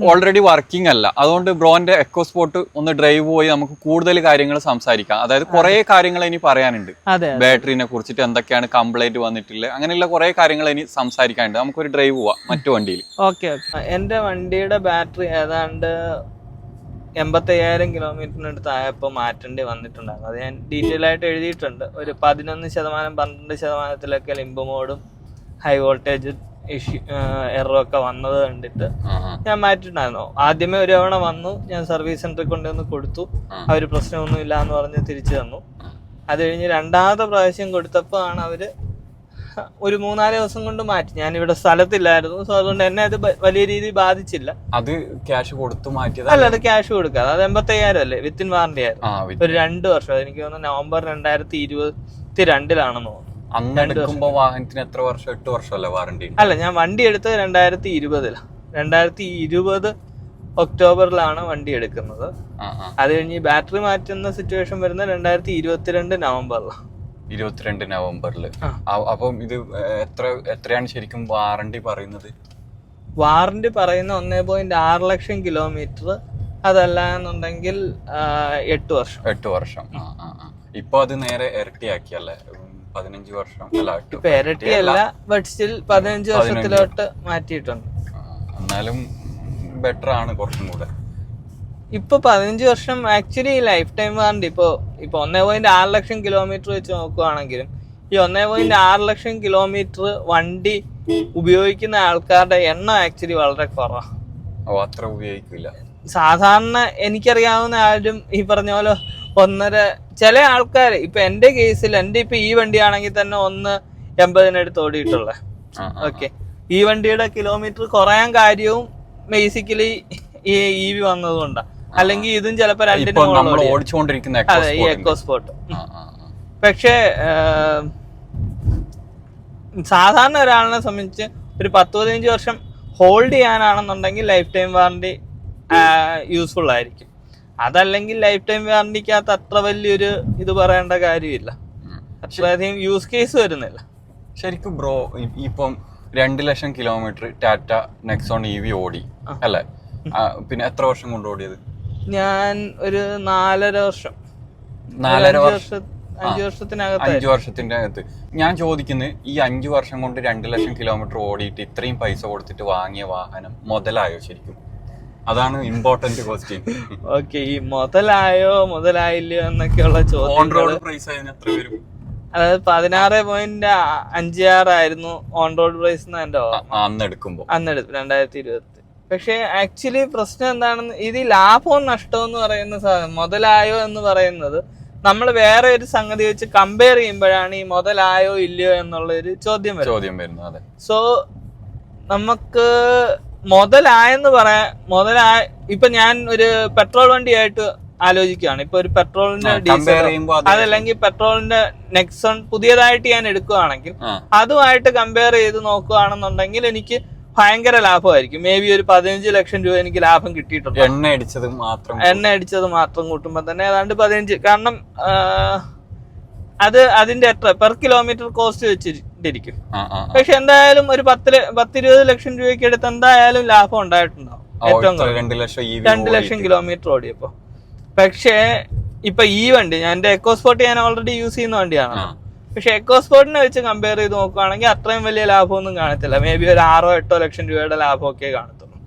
ഓൾറെഡി വർക്കിംഗ് അല്ല, അതുകൊണ്ട് ബ്രോന്റെ എക്കോ സ്പോർട്ട് ഒന്ന് ഡ്രൈവ് പോയി നമുക്ക് കൂടുതൽ കാര്യങ്ങൾ സംസാരിക്കാം. അതായത് കുറെ കാര്യങ്ങൾ ഇനി പറയാനുണ്ട്. ബാറ്ററിനെ കുറിച്ചിട്ട് എന്തൊക്കെയാണ് കംപ്ലൈന്റ് വന്നിട്ടില്ല, അങ്ങനെയുള്ള കുറെ കാര്യങ്ങൾ ഇനി സംസാരിക്കാനുണ്ട്. നമുക്കൊരു ഡ്രൈവ് പോവാം മറ്റു വണ്ടിയിൽ. ഓക്കെ, എന്റെ വണ്ടിയുടെ ബാറ്ററി ഏതാണ്ട് 85,000 കിലോമീറ്ററിനടുത്ത് ആയപ്പോൾ മാറ്റേണ്ടി വന്നിട്ടുണ്ടായിരുന്നു. അത് ഞാൻ ഡീറ്റെയിൽ ആയിട്ട് എഴുതിയിട്ടുണ്ട്. ഒരു 11%-12%-ത്തിലൊക്കെ ലിംബ് മോഡും ഹൈ വോൾട്ടേജ് എററും ഒക്കെ വന്നത് കണ്ടിട്ട് ഞാൻ മാറ്റിയിട്ടുണ്ടായിരുന്നു. ആദ്യമേ ഒരു തവണ വന്നു, ഞാൻ സർവീസ് സെന്ററിൽ കൊണ്ടുവന്ന് കൊടുത്തു. അവര് പ്രശ്നമൊന്നും ഇല്ല എന്ന് പറഞ്ഞ് തിരിച്ചു തന്നു. അത് കഴിഞ്ഞ് 2ാമത്തെ പ്രാവശ്യം കൊടുത്തപ്പോൾ ആണ് അവര് ഒരു 3-4 ദിവസം കൊണ്ട് മാറ്റി. ഞാനിവിടെ സ്ഥലത്തില്ലായിരുന്നു. സോ അതുകൊണ്ട് എന്നെ അത് വലിയ രീതിയിൽ ബാധിച്ചില്ല. അത് ക്യാഷ് കൊടുത്തു മാറ്റിയത് അല്ല, അത് ക്യാഷ് കൊടുക്കാതെ. അത് 85,000 അല്ലേ, വിത്തിൻ വാറന്റി ആയിരുന്നു. ഒരു 2 വർഷം. എനിക്ക് തോന്നുന്നു നവംബർ 2022-ലാണെന്ന് തോന്നുന്നു. വാഹനത്തിന് എത്ര വർഷം? 8 വർഷമല്ലേ വാറന്റി? അല്ല, ഞാൻ വണ്ടി എടുത്തത് 2020-ലാണ്. 2020 ഒക്ടോബറിലാണ് വണ്ടി എടുക്കുന്നത്. അത് കഴിഞ്ഞ് ബാറ്ററി മാറ്റുന്ന സിറ്റുവേഷൻ വരുന്നത് 2022 നവംബറിലാണ്. 22 നവംബറിൽ. അപ്പം ഇത് എത്രയാണ് ശരിക്കും വാറന്റി പറയുന്നത്? വാറന്റി പറയുന്ന 1.6 ലക്ഷം കിലോമീറ്റർ, അതല്ല എന്നുണ്ടെങ്കിൽ 8 വർഷം. 8 വർഷം. ഇപ്പൊ അത് നേരെ ഇരട്ടിയാക്കിയല്ലേ? 15 വർഷം. ഇപ്പൊ ഇരട്ടിയല്ല, ബട്ട് സ്റ്റിൽ 15 വർഷത്തിലോട്ട് മാറ്റിയിട്ടുണ്ട്. എന്നാലും ബെറ്റർ ആണ് കുറച്ചും കൂടെ. ഇപ്പൊ 15 വർഷം ആക്ച്വലി ലൈഫ് ടൈം വാറന്റി. ഇപ്പൊ 1.6 ലക്ഷം കിലോമീറ്റർ വെച്ച് നോക്കുവാണെങ്കിലും ഈ 1.6 ലക്ഷം കിലോമീറ്റർ വണ്ടി ഉപയോഗിക്കുന്ന ആൾക്കാരുടെ എണ്ണം ആക്ച്വലി വളരെ കുറവാണ്. അത്ര ഉപയോഗിക്കില്ല. സാധാരണ എനിക്കറിയാവുന്ന ആരും ഈ പറഞ്ഞ പോലെ 1.5, ചില ആൾക്കാർ ഇപ്പൊ എന്റെ കേസിൽ എന്റെ ഇപ്പൊ ഈ വണ്ടിയാണെങ്കിൽ തന്നെ 1.80 ഓടിയിട്ടുള്ള. ഓക്കെ, ഈ വണ്ടിയുടെ കിലോമീറ്റർ കുറയാൻ കാര്യവും ബേസിക്കലി ഈ EV വന്നതുകൊണ്ടാണ്. അല്ലെങ്കിൽ ഇതും ചിലപ്പോ 2 ഓടിച്ചുകൊണ്ടിരിക്കുന്ന ഈ എക്കോ സ്പോർട്ട്. പക്ഷേ സാധാരണ ഒരാളിനെ സംബന്ധിച്ച് ഒരു 10-15 വർഷം ഹോൾഡ് ചെയ്യാനാണെന്നുണ്ടെങ്കിൽ ലൈഫ് ടൈം വാറന്റി യൂസ്ഫുൾ ആയിരിക്കും. അതല്ലെങ്കിൽ ലൈഫ് ടൈം വാറന്റിക്കകത്ത് അത്ര വലിയൊരു ഇത് പറയേണ്ട കാര്യമില്ല. അത്രയധികം യൂസ് കേസ് വരുന്നില്ല. ശരിക്കും ബ്രോ ഇപ്പം 2 ലക്ഷം കിലോമീറ്റർ ടാറ്റ നെക്സോൺ EV ഓടി അല്ലേ? പിന്നെ എത്ര വർഷം കൊണ്ട് ഓടിയത്? ഞാൻ ഒരു 4.5 വർഷം. 4.5 വർഷം. 5 വർഷത്തിനകത്ത്. 5 വർഷത്തിന്റെ അകത്ത് ഞാൻ ചോദിക്കുന്നത്, ഈ 5 വർഷം കൊണ്ട് 2 ലക്ഷം കിലോമീറ്റർ ഓടിയിട്ട് ഇത്രയും പൈസ കൊടുത്തിട്ട് വാങ്ങിയ വാഹനം മുതലായോ ശരിക്കും? അതാണ് ഇമ്പോർട്ടന്റ് ക്വസ്റ്റ്യൻ. ഓക്കെ, ഈ മുതലായില്ലയോ എന്നൊക്കെയുള്ള ചോദ്യം. ഓൺ റോഡ് പ്രൈസ് അതിന് എത്ര വരും? അതായത് 16.56 ആയിരുന്നു ഓൺ റോഡ് പ്രൈസ് എന്റെ അന്ന് എടുക്കുമ്പോ 2020. പക്ഷെ ആക്ച്വലി പ്രശ്നം എന്താണെന്ന്, ഇത് ലാഭവും നഷ്ടവും എന്ന് പറയുന്ന സാധനം, മുതലായോ എന്ന് പറയുന്നത് നമ്മൾ വേറെ ഒരു സംഗതി വെച്ച് കമ്പയർ ചെയ്യുമ്പോഴാണ് ഈ മുതലായോ ഇല്ലയോ എന്നുള്ള ഒരു ചോദ്യം വരുന്നത്. സോ നമുക്ക് ഇപ്പൊ ഞാൻ ഒരു പെട്രോൾ വണ്ടിയായിട്ട് ആലോചിക്കുകയാണ്. ഇപ്പൊ ഒരു പെട്രോളിന്റെ ഡീസൽ അതല്ലെങ്കിൽ പെട്രോളിന്റെ നെക്സോൺ പുതിയതായിട്ട് ഞാൻ എടുക്കുകയാണെങ്കിൽ അതുമായിട്ട് കമ്പയർ ചെയ്ത് നോക്കുകയാണെന്നുണ്ടെങ്കിൽ എനിക്ക് ഭയങ്കര ലാഭമായിരിക്കും. മേ ബി ഒരു 15 ലക്ഷം രൂപ എനിക്ക് ലാഭം കിട്ടിയിട്ടുണ്ട്. എണ്ണ അടിച്ചത് മാത്രം കൂട്ടുമ്പോൾ തന്നെ ഏതാണ്ട് 15. കാരണം അത് അതിന്റെ എത്ര പെർ കിലോമീറ്റർ കോസ്റ്റ് വെച്ചിട്ടിരിക്കും. പക്ഷെ എന്തായാലും ഒരു 10-20 ലക്ഷം രൂപയ്ക്ക് എടുത്ത് എന്തായാലും ലാഭം ഉണ്ടായിട്ടുണ്ടാവും. ഏറ്റവും 2 ലക്ഷം കിലോമീറ്റർ ഓടിയപ്പോ. പക്ഷേ ഇപ്പൊ ഈ വണ്ടി എന്റെ എക്കോസ്പോർട്ട് ഞാൻ ഓൾറെഡി യൂസ് ചെയ്യുന്ന വണ്ടിയാണ്. പക്ഷെ എക്കോസ്പോർട്ടിനെ വെച്ച് കമ്പയർ ചെയ്ത് നോക്കുകയാണെങ്കിൽ അത്രയും വലിയ ലാഭമൊന്നും കാണത്തില്ല. മേ ബി ഒരു 6-8 ലക്ഷം രൂപയുടെ ലാഭമൊക്കെ കാണത്തുള്ളൂ.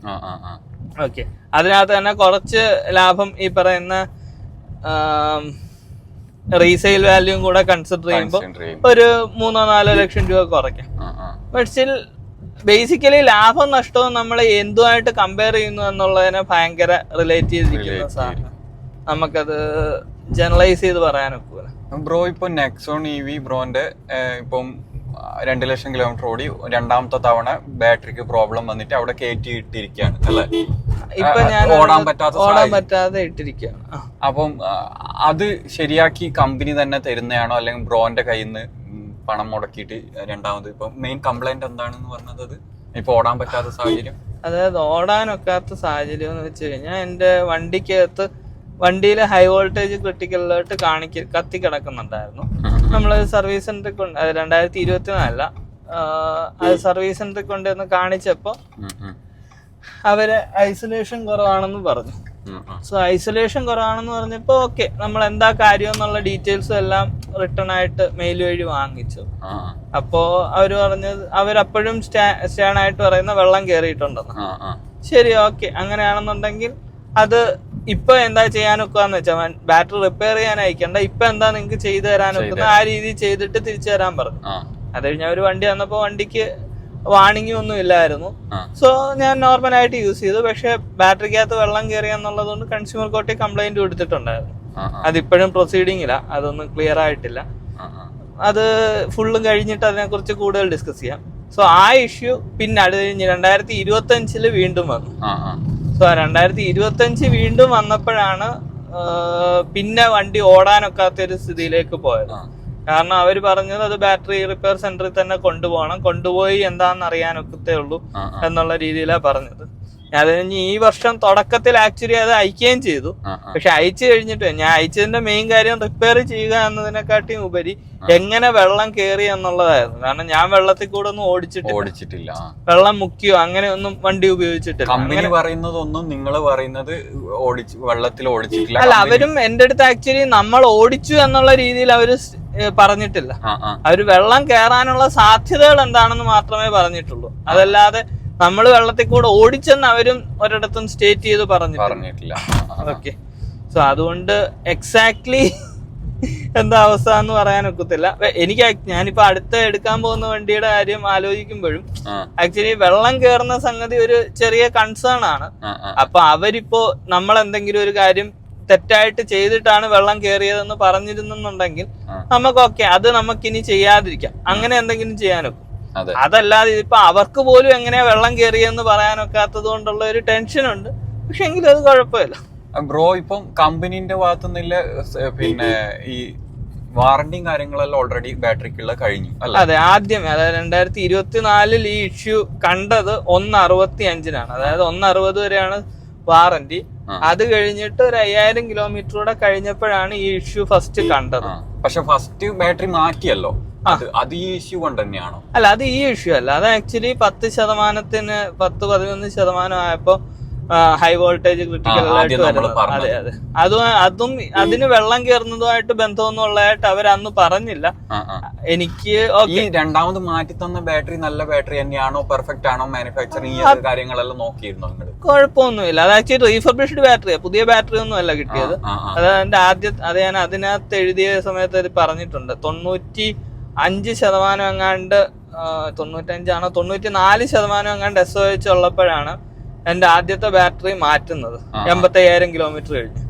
ഓക്കെ, അതിനകത്ത് തന്നെ കുറച്ച് ലാഭം ഈ പറയുന്ന റീസെയിൽ വാല്യൂം കൂടെ കൺസിഡർ ചെയ്യുമ്പോൾ ഒരു 3-4 ലക്ഷം രൂപ കുറയ്ക്കാം. ബട്ട് സ്റ്റിൽ ബേസിക്കലി ലാഭം നഷ്ടവും നമ്മൾ എന്തുമായിട്ട് കമ്പയർ ചെയ്യുന്നു എന്നുള്ളതിനെ ഭയങ്കര റിലേറ്റ് ചെയ്തിരിക്കുന്ന സാധനം. നമുക്കത് ജനറലൈസ് ചെയ്ത് പറയാനൊക്കെ. ബ്രോ ഇപ്പൊ നെക്സോൺ EV ബ്രോന്റെ ഇപ്പം 2 ലക്ഷം കിലോമീറ്റർ ഓടി, രണ്ടാമത്തെ തവണ ബാറ്ററിക്ക് പ്രോബ്ലം വന്നിട്ട് അവിടെ കയറ്റി ഇട്ടിരിക്കുകയാണ് അല്ലെ? ഇപ്പൊ ഞാൻ ഓടാൻ പറ്റാതെ ഇട്ടിരിക്കുകയാണ്. അപ്പം അത് ശരിയാക്കി കമ്പനി തന്നെ തരുന്നതാണോ അല്ലെങ്കിൽ ബ്രോന്റെ കയ്യിൽ നിന്ന് പണം മുടക്കിയിട്ട് രണ്ടാമത് ഇപ്പൊ മെയിൻ കംപ്ലൈന്റ് എന്താണെന്ന് പറഞ്ഞത്? അത് ഇപ്പൊ ഓടാൻ പറ്റാത്ത സാഹചര്യം, അതായത് ഓടാനൊക്കാത്ത സാഹചര്യം എന്ന് വെച്ച് കഴിഞ്ഞാൽ എന്റെ വണ്ടിയിലെ ഹൈ വോൾട്ടേജ് ക്രിട്ടിക്കൽ അലേർട്ട് കത്തി കിടക്കുന്നുണ്ടായിരുന്നു. നമ്മൾ സർവീസ് സെന്ററിൽ കൊണ്ട് 2024 അത് സർവീസ് സെന്ററിൽ കൊണ്ടുവന്ന് കാണിച്ചപ്പോ അവര് ഐസൊലേഷൻ കുറവാണെന്ന് പറഞ്ഞു. സോ ഐസൊലേഷൻ കുറവാണെന്ന് പറഞ്ഞപ്പോ ഓക്കെ, നമ്മൾ എന്താ കാര്യം എന്നുള്ള ഡീറ്റെയിൽസും എല്ലാം റിട്ടേൺ ആയിട്ട് മെയിൽ വഴി വാങ്ങിച്ചു. അപ്പോ അവര് പറഞ്ഞത് അവരപ്പോഴും സ്റ്റേൺ ആയിട്ട് പറയുന്ന വെള്ളം കയറിയിട്ടുണ്ടെന്ന്. ശരി, ഓക്കെ, അങ്ങനെയാണെന്നുണ്ടെങ്കിൽ അത് ഇപ്പൊ എന്താ ചെയ്യാനൊക്കാന്ന് വെച്ചാൽ ബാറ്ററി റിപ്പയർ ചെയ്യാൻ അയക്കണ്ട, ഇപ്പൊ എന്താ നിങ്ങക്ക് ചെയ്തു തരാനൊക്കുന്ന ആ രീതിയിൽ ചെയ്തിട്ട് തിരിച്ചു തരാൻ പറഞ്ഞു. അത് കഴിഞ്ഞ ഒരു വണ്ടി വന്നപ്പോ വണ്ടിക്ക് വാണിംഗ് ഒന്നും ഇല്ലായിരുന്നു. സോ ഞാൻ നോർമലായിട്ട് യൂസ് ചെയ്തു. പക്ഷെ ബാറ്ററിക്കകത്ത് വെള്ളം കയറി എന്നുള്ളത് കൊണ്ട് കൺസ്യൂമർ കോർട്ടിൽ കംപ്ലൈന്റ് കൊടുത്തിട്ടുണ്ടായിരുന്നു. അതിപ്പോഴും പ്രൊസീഡിങ്ങില്ല, അതൊന്നും ക്ലിയർ ആയിട്ടില്ല. അത് ഫുള്ളും കഴിഞ്ഞിട്ട് അതിനെക്കുറിച്ച് കൂടുതൽ ഡിസ്കസ് ചെയ്യാം. സോ ആ ഇഷ്യൂ പിന്നെ അത് കഴിഞ്ഞ് 2025 വീണ്ടും വന്നു. സോ 2025 വീണ്ടും വന്നപ്പോഴാണ് പിന്നെ വണ്ടി ഓടാനൊക്കാത്ത ഒരു സ്ഥിതിയിലേക്ക് പോയത്. കാരണം അവര് പറഞ്ഞത് അത് ബാറ്ററി റിപ്പയർ സെന്ററിൽ തന്നെ കൊണ്ടുപോയി എന്താണെന്ന് അറിയാനൊക്കത്തേ ഉള്ളൂ എന്നുള്ള രീതിയിലാണ് പറഞ്ഞത്. അത് കഴിഞ്ഞ് ഈ വർഷം തുടക്കത്തിൽ ആക്ച്വലി അത് അയക്കുകയും ചെയ്തു. പക്ഷെ അയച്ചു കഴിഞ്ഞിട്ട് ഞാൻ അയച്ചതിന്റെ മെയിൻ കാര്യം റിപ്പയർ ചെയ്യുക എന്നതിനെക്കാട്ടിയും ഉപരി എങ്ങനെ വെള്ളം കയറി എന്നുള്ളതായിരുന്നു. കാരണം ഞാൻ വെള്ളത്തിൽ കൂടെ ഒന്നും ഓടിച്ചിട്ടില്ല, വെള്ളം മുക്കിയോ അങ്ങനെ ഒന്നും വണ്ടി ഉപയോഗിച്ചിട്ടില്ല. കമ്പനി പറയുന്നതൊന്നും നിങ്ങൾ പറയുന്നത് വെള്ളത്തിൽ ഓടിച്ചിട്ടില്ല. അല്ല, അവരും എന്റെ അടുത്ത് ആക്ച്വലി നമ്മൾ ഓടിച്ചു എന്നുള്ള രീതിയിൽ അവര് പറഞ്ഞിട്ടില്ല. അവര് വെള്ളം കയറാനുള്ള സാധ്യതകൾ എന്താണെന്ന് മാത്രമേ പറഞ്ഞിട്ടുള്ളൂ. അതല്ലാതെ നമ്മൾ വെള്ളത്തിൽ കൂടെ ഓടിച്ചെന്ന് അവരും ഒരിടത്തും സ്റ്റേറ്റ് ചെയ്ത് പറഞ്ഞിട്ടില്ല. ഓക്കെ, സോ അതുകൊണ്ട് എക്സാക്ട്ലി എന്താ അവസ്ഥ എന്ന് പറയാനൊക്കത്തില്ല. ഞാനിപ്പോ അടുത്ത എടുക്കാൻ പോകുന്ന വണ്ടിയുടെ കാര്യം ആലോചിക്കുമ്പോഴും ആക്ച്വലി വെള്ളം കയറുന്ന സംഗതി ഒരു ചെറിയ കൺസേൺ ആണ്. അപ്പൊ അവരിപ്പോ നമ്മൾ എന്തെങ്കിലും ഒരു കാര്യം തെറ്റായിട്ട് ചെയ്തിട്ടാണ് വെള്ളം കയറിയതെന്ന് പറഞ്ഞിരുന്നുണ്ടെങ്കിൽ നമുക്ക് ഓക്കെ, അത് നമുക്കിനി ചെയ്യാതിരിക്കാം, അങ്ങനെ എന്തെങ്കിലും ചെയ്യാനൊക്കെ. അതല്ലാതെ ഇതിപ്പോ അവർക്ക് പോലും എങ്ങനെയാ വെള്ളം കയറിയെന്ന് പറയാനൊക്കാത്തത് കൊണ്ടുള്ള ഒരു ടെൻഷൻ ഉണ്ട്. പക്ഷെ എങ്കിലും അത് കുഴപ്പമില്ല. ബ്രോ ഇപ്പം കമ്പനീന്റെ ഭാഗത്തുനിന്നില്ല പിന്നെ ഈ വാറന്റിയും കാര്യങ്ങളെല്ലാം ഓൾറെഡി ബാറ്ററിക്കുള്ള കഴിഞ്ഞു അല്ലേ? അതെ, ആദ്യമേ അതായത് 2024 ഈ ഇഷ്യൂ കണ്ടത് 165-നാണ്. അതായത് 160 വരെയാണ് വാറന്റി. അത് കഴിഞ്ഞിട്ട് ഒരു 5000 കിലോമീറ്ററൂടെ കഴിഞ്ഞപ്പോഴാണ് ഈ ഇഷ്യൂ ഫസ്റ്റ് കണ്ടത്. പക്ഷെ ഫസ്റ്റ് ബാറ്ററി മാറ്റിയല്ലോ, അത് ഈ ഇഷ്യൂ കൊണ്ട് തന്നെയാണോ? അല്ല, അത് ഈ ഇഷ്യൂ അല്ല. അത് ആക്ച്വലി 10%-11% ആയപ്പോ ഹൈ വോൾട്ടേജ് ക്രിട്ടിക്കൽ അലേർട്ട് വരുന്നത്. അതെ അതെ, അതും അതിന് വെള്ളം കയറുന്നതുമായിട്ട് ബന്ധമൊന്നുള്ളതായിട്ട് അവരന്ന് പറഞ്ഞില്ല എനിക്ക്. ഈ രണ്ടാമത് മാറ്റി തന്ന ബാറ്ററി നല്ല ബാറ്ററി തന്നെയാണോ, പെർഫെക്റ്റ് ആണോ, മാനുഫാക്ചറിങ് കാര്യങ്ങളെല്ലാം നോക്കിയിരുന്നോ നിങ്ങൾ? കുഴപ്പമൊന്നുമില്ല. അത് ആക്ച്വലി റീഫർബിഷ്ഡ് ബാറ്ററിയാണ്, പുതിയ ബാറ്ററി ഒന്നും അല്ല കിട്ടിയത്. അത് എന്റെ അത് ഞാൻ അതിനകത്ത് എഴുതിയ സമയത്ത് അത് പറഞ്ഞിട്ടുണ്ട്. 95% എങ്ങാണ്ട്, 95 94% എങ്ങാണ്ട് SOH ഉള്ളപ്പോഴാണ് എന്റെ ആദ്യത്തെ ബാറ്ററി മാറ്റുന്നത്. 85,000 കിലോമീറ്റർ കഴിഞ്ഞു.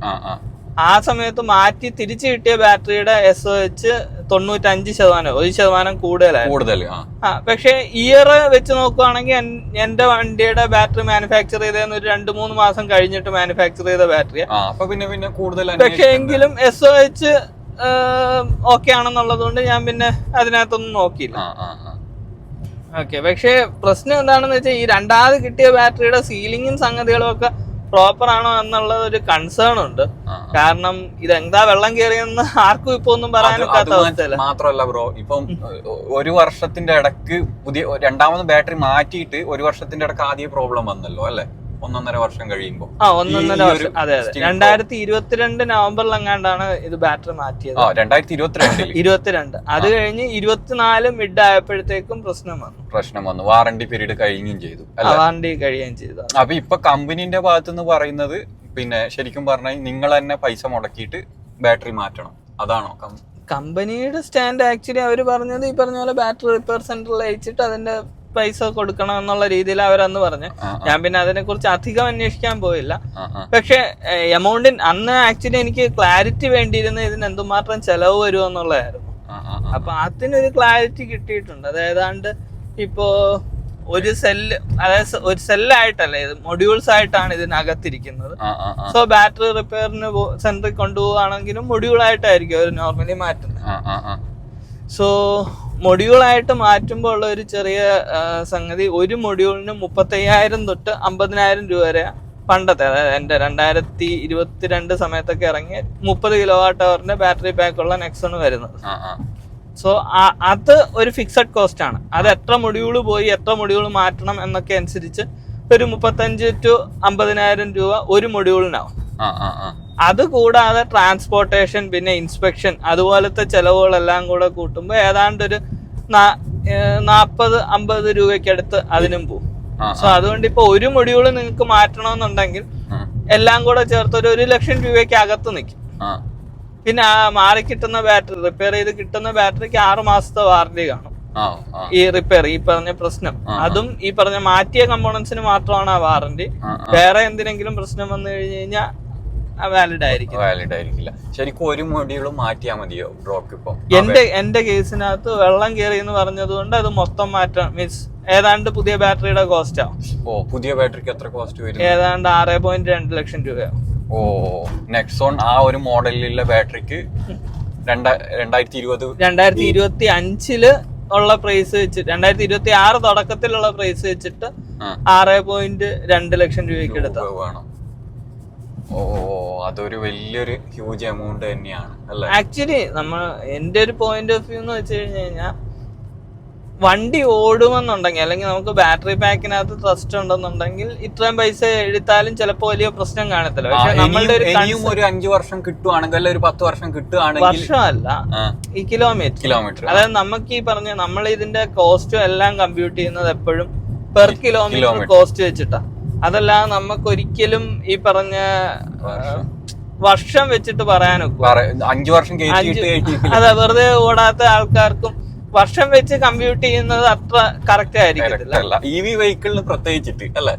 ആ സമയത്ത് മാറ്റി തിരിച്ചു കിട്ടിയ ബാറ്ററിയുടെ SOH 95%, 1% കൂടുതലായിരുന്നു. പക്ഷെ ഇയർ വെച്ച് നോക്കുവാണെങ്കിൽ എന്റെ വണ്ടിയുടെ ബാറ്ററി മാനുഫാക്ചർ ചെയ്തതെന്ന് ഒരു 2-3 മാസം കഴിഞ്ഞിട്ട് മാനുഫാക്ചർ ചെയ്ത ബാറ്ററിയാണ്. പക്ഷെ എങ്കിലും SOH ഓക്കെ ആണെന്നുള്ളത് കൊണ്ട് ഞാൻ പിന്നെ അതിനകത്തൊന്നും നോക്കിയില്ല. ഓക്കെ, പക്ഷെ പ്രശ്നം എന്താണെന്ന് വെച്ചാൽ ഈ രണ്ടാമത് കിട്ടിയ ബാറ്ററിയുടെ സീലിംഗും സംഗതികളും ഒക്കെ പ്രോപ്പർ ആണോ എന്നുള്ളത് ഒരു കൺസേൺ ഉണ്ട്. കാരണം ഇതെന്താ വെള്ളം കയറിയെന്ന് ആർക്കും ഇപ്പൊ ഒന്നും പറയാനൊക്കാത്ത അവസ്ഥയല്ല. മാത്രമല്ല ബ്രോ, ഇപ്പം 1 വർഷത്തിന്റെ ഇടക്ക് പുതിയ രണ്ടാമത് ബാറ്ററി മാറ്റിയിട്ട് 1 വർഷത്തിന്റെ ഇടക്ക് ആദ്യ പ്രോബ്ലം വന്നല്ലോ അല്ലെ, 1.5 വർഷം കഴിയുമ്പോ. 1.5 വർഷം, അതെ അതെ. 2022 നവംബറിൽ എങ്ങാണ്ടാണ് ഇത് ബാറ്ററി മാറ്റിയത്. 2022. അത് കഴിഞ്ഞ് 24 മിഡ് ആയപ്പോഴത്തേക്കും പ്രശ്നം വന്നു. വാറണ്ടി പീരീഡ് കഴിയുകയും ചെയ്തു. വാറണ്ടി കഴിയുകയും ചെയ്തു. അപ്പൊ ഇപ്പൊ കമ്പനിന്റെ ഭാഗത്തുനിന്ന് പറയുന്നത് പിന്നെ ശരിക്കും പറഞ്ഞാൽ നിങ്ങൾ തന്നെ പൈസ മുടക്കിയിട്ട് ബാറ്ററി മാറ്റണം, അതാണോ കമ്പനിയുടെ സ്റ്റാൻഡ്? ആക്ച്വലി അവര് പറഞ്ഞത് ഈ പറഞ്ഞ പോലെ ബാറ്ററി റിപ്പയർ സെന്ററിൽ അയച്ചിട്ട് അതിന്റെ പൈസ കൊടുക്കണം എന്നുള്ള രീതിയിൽ അവരന്ന് പറഞ്ഞു. ഞാൻ പിന്നെ അതിനെ കുറിച്ച് അധികം അന്വേഷിക്കാൻ പോയില്ല. പക്ഷെ എമൗണ്ടിന് അന്ന് ആക്ച്വലി എനിക്ക് ക്ലാരിറ്റി വേണ്ടിയിരുന്ന ഇതിന് എന്തുമാത്രം ചെലവ് വരുമോ എന്നുള്ളതായിരുന്നു. അപ്പൊ അതിനൊരു ക്ലാരിറ്റി കിട്ടിയിട്ടുണ്ട്. അതായത് ഇപ്പോ ഒരു സെല്ല്, അതായത് ഒരു സെല്ലായിട്ടല്ല, ഇത് മൊഡ്യൂൾസ് ആയിട്ടാണ് ഇതിനകത്തിരിക്കുന്നത്. സോ ബാറ്ററി റിപ്പയറിന് സെന്ററിൽ കൊണ്ടുപോവുകയാണെങ്കിലും മൊഡ്യൂൾ ആയിട്ടായിരിക്കും അവർ നോർമലി മാറ്റുന്നത്. സോ മൊഡ്യൂളായിട്ട് മാറ്റുമ്പോൾ ഉള്ള ഒരു ചെറിയ സംഗതി, ഒരു മൊഡ്യൂളിന് 35,000 തൊട്ട് 50,000 രൂപ വരെ പണ്ടത്തെ, അതായത് എന്റെ 2022 സമയത്തൊക്കെ ഇറങ്ങിയ 30 kWh ബാറ്ററി പാക്കുള്ള നെക്സൺ വരുന്നത്. സോ അത് ഒരു ഫിക്സഡ് കോസ്റ്റ് ആണ്. അത് എത്ര മൊഡ്യൂള് പോയി എത്ര മൊഡ്യൂള് മാറ്റണം എന്നൊക്കെ അനുസരിച്ച് ഒരു 35,000 to 50,000 രൂപ ഒരു മൊഡ്യൂളിനാവും. അത് കൂടാതെ ട്രാൻസ്പോർട്ടേഷൻ, പിന്നെ ഇൻസ്പെക്ഷൻ, അതുപോലത്തെ ചെലവുകളെല്ലാം കൂടെ കൂട്ടുമ്പോൾ ഏതാണ്ട് ഒരു 40-50 രൂപയ്ക്കടുത്ത് അതിനും പോകും. സോ അതുകൊണ്ട് ഇപ്പൊ ഒരു മൊഡ്യൂള് നിങ്ങൾക്ക് മാറ്റണമെന്നുണ്ടെങ്കിൽ എല്ലാം കൂടെ ചേർത്ത് ഒരു 1,00,000 രൂപയ്ക്ക് അകത്ത് നിൽക്കും. പിന്നെ മാറി കിട്ടുന്ന ബാറ്ററി, റിപ്പയർ ചെയ്ത് കിട്ടുന്ന ബാറ്ററിക്ക് 6 മാസത്തെ വാറണ്ടി കാണും. ഈ റിപ്പയർ, ഈ പറഞ്ഞ പ്രശ്നം, അതും ഈ പറഞ്ഞ മാറ്റിയ കമ്പോണൻസിന് മാത്രമാണ് ആ വാറണ്ടി. വേറെ എന്തിനെങ്കിലും പ്രശ്നം വന്നു കഴിഞ്ഞു കഴിഞ്ഞാൽ വാലിഡ് ആയിരിക്കില്ല. ശരിക്കും ഒരു മൊഡ്യൂളും മാറ്റിയാൽ മതിയോ ബ്രോക്ക്? ഇപ്പൊ എന്റെ കേസിനകത്ത് വെള്ളം കയറി എന്ന് പറഞ്ഞത് കൊണ്ട് അത് മൊത്തം മാറ്റാം. മീൻസ് ഏതാണ്ട് പുതിയ ബാറ്ററിയുടെ കോസ്റ്റ് ആവും. പുതിയ ബാറ്ററിക്ക് എത്ര കോസ്റ്റ് വരും? ഏതാണ്ട് 6.2 ലക്ഷം രൂപയാവും. നെക്സോൺ ആ ഒരു മോഡലിലുള്ള ബാറ്ററിക്ക് 2025 ഉള്ള പ്രൈസ് വെച്ചിട്ട്, 2026 തുടക്കത്തിലുള്ള പ്രൈസ് വെച്ചിട്ട് 6.2 ലക്ഷം രൂപയ്ക്ക് എടുത്തു വേണം. അതൊരു വലിയൊരു ഹ്യൂജ് എമൗണ്ട് തന്നെയാണ് അല്ലേ? ആക്ച്വലി എന്റെ ഒരു പോയിന്റ് ഓഫ് വ്യൂ എന്ന് വെച്ച് കഴിഞ്ഞു കഴിഞ്ഞാൽ, വണ്ടി ഓടുമെന്നുണ്ടെങ്കിൽ അല്ലെങ്കിൽ നമുക്ക് ബാറ്ററി പാക്കിനകത്ത് ട്രസ്റ്റ് ഉണ്ടെന്നുണ്ടെങ്കിൽ ഇത്രയും പൈസ എടുത്താലും ചിലപ്പോൾ വലിയ പ്രശ്നം കാണത്തില്ല. പക്ഷെ നമ്മളുടെ ഒരു 5 വർഷം കിട്ടുവാണെങ്കിൽ, ഒരു 10 വർഷം കിട്ടുകയാണെങ്കിൽ, വർഷമല്ല ഈ കിലോമീറ്റർ. അതായത് നമുക്ക് ഈ പറഞ്ഞ നമ്മൾ ഇതിന്റെ കോസ്റ്റും എല്ലാം കമ്പ്യൂട്ട് ചെയ്യുന്നത് എപ്പോഴും പെർ കിലോമീറ്റർ കോസ്റ്റ് വെച്ചിട്ടാ. അതല്ല നമുക്ക് ഒരിക്കലും ഈ പറഞ്ഞ വർഷം വെച്ചിട്ട് പറയാനൊക്കെ 5 വർഷം അതെ, വെറുതെ ഓടാത്ത ആൾക്കാർക്കും വർഷം വെച്ച് കമ്പ്യൂട്ട് ചെയ്യുന്നത് അത്ര കറക്റ്റ് ആയിരിക്കത്തില്ല. EV വെഹിക്കിളിന് പ്രത്യേകിച്ചിട്ട് അല്ലേ?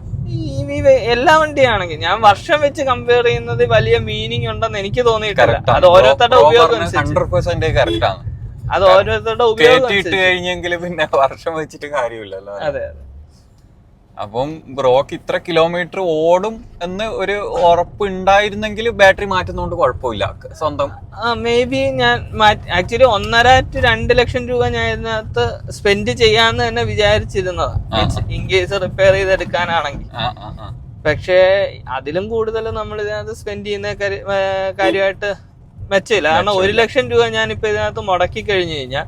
EV എല്ലാ വണ്ടിയാണെങ്കിൽ ഞാൻ വർഷം വെച്ച് കമ്പയർ ചെയ്യുന്നത് വലിയ മീനിങ് ഉണ്ടെന്ന് എനിക്ക് തോന്നിയിട്ടില്ല. അത് ഓരോരുത്തരുടെ ഉപയോഗം, 100% കറക്റ്റ് ആണ്. അത് ഓരോരുത്തരുടെ ഉപയോഗം കഴിഞ്ഞെങ്കിൽ പിന്നെ വർഷം വെച്ചിട്ട് കാര്യമില്ലല്ലോ. അതെ അതെ. അപ്പം ബ്രോക്ക് ഇത്ര കിലോമീറ്റർ ഓടും എന്ന് ഒരു ഉറപ്പ് ഉണ്ടായിരുന്നെങ്കിൽ ബാറ്ററി മാറ്റുന്നോണ്ട് കുഴപ്പമില്ല സ്വന്തം. മേ ബി ഞാൻ ആക്ച്വലി 1.5 to 2 ലക്ഷം രൂപ ഞാൻ ഇതിനകത്ത് സ്പെൻഡ് ചെയ്യാന്ന് തന്നെ വിചാരിച്ചിരുന്നതാണ്, ഇൻ കേസ് റിപ്പയർ ചെയ്തെടുക്കാനാണെങ്കിൽ. പക്ഷേ അതിലും കൂടുതൽ നമ്മൾ ഇതിനകത്ത് സ്പെൻഡ് ചെയ്യുന്ന കാര്യമായിട്ട് മെച്ചമില്ല. കാരണം 1 ലക്ഷം രൂപ ഞാനിപ്പോ ഇതിനകത്ത് മുടക്കി കഴിഞ്ഞു കഴിഞ്ഞാൽ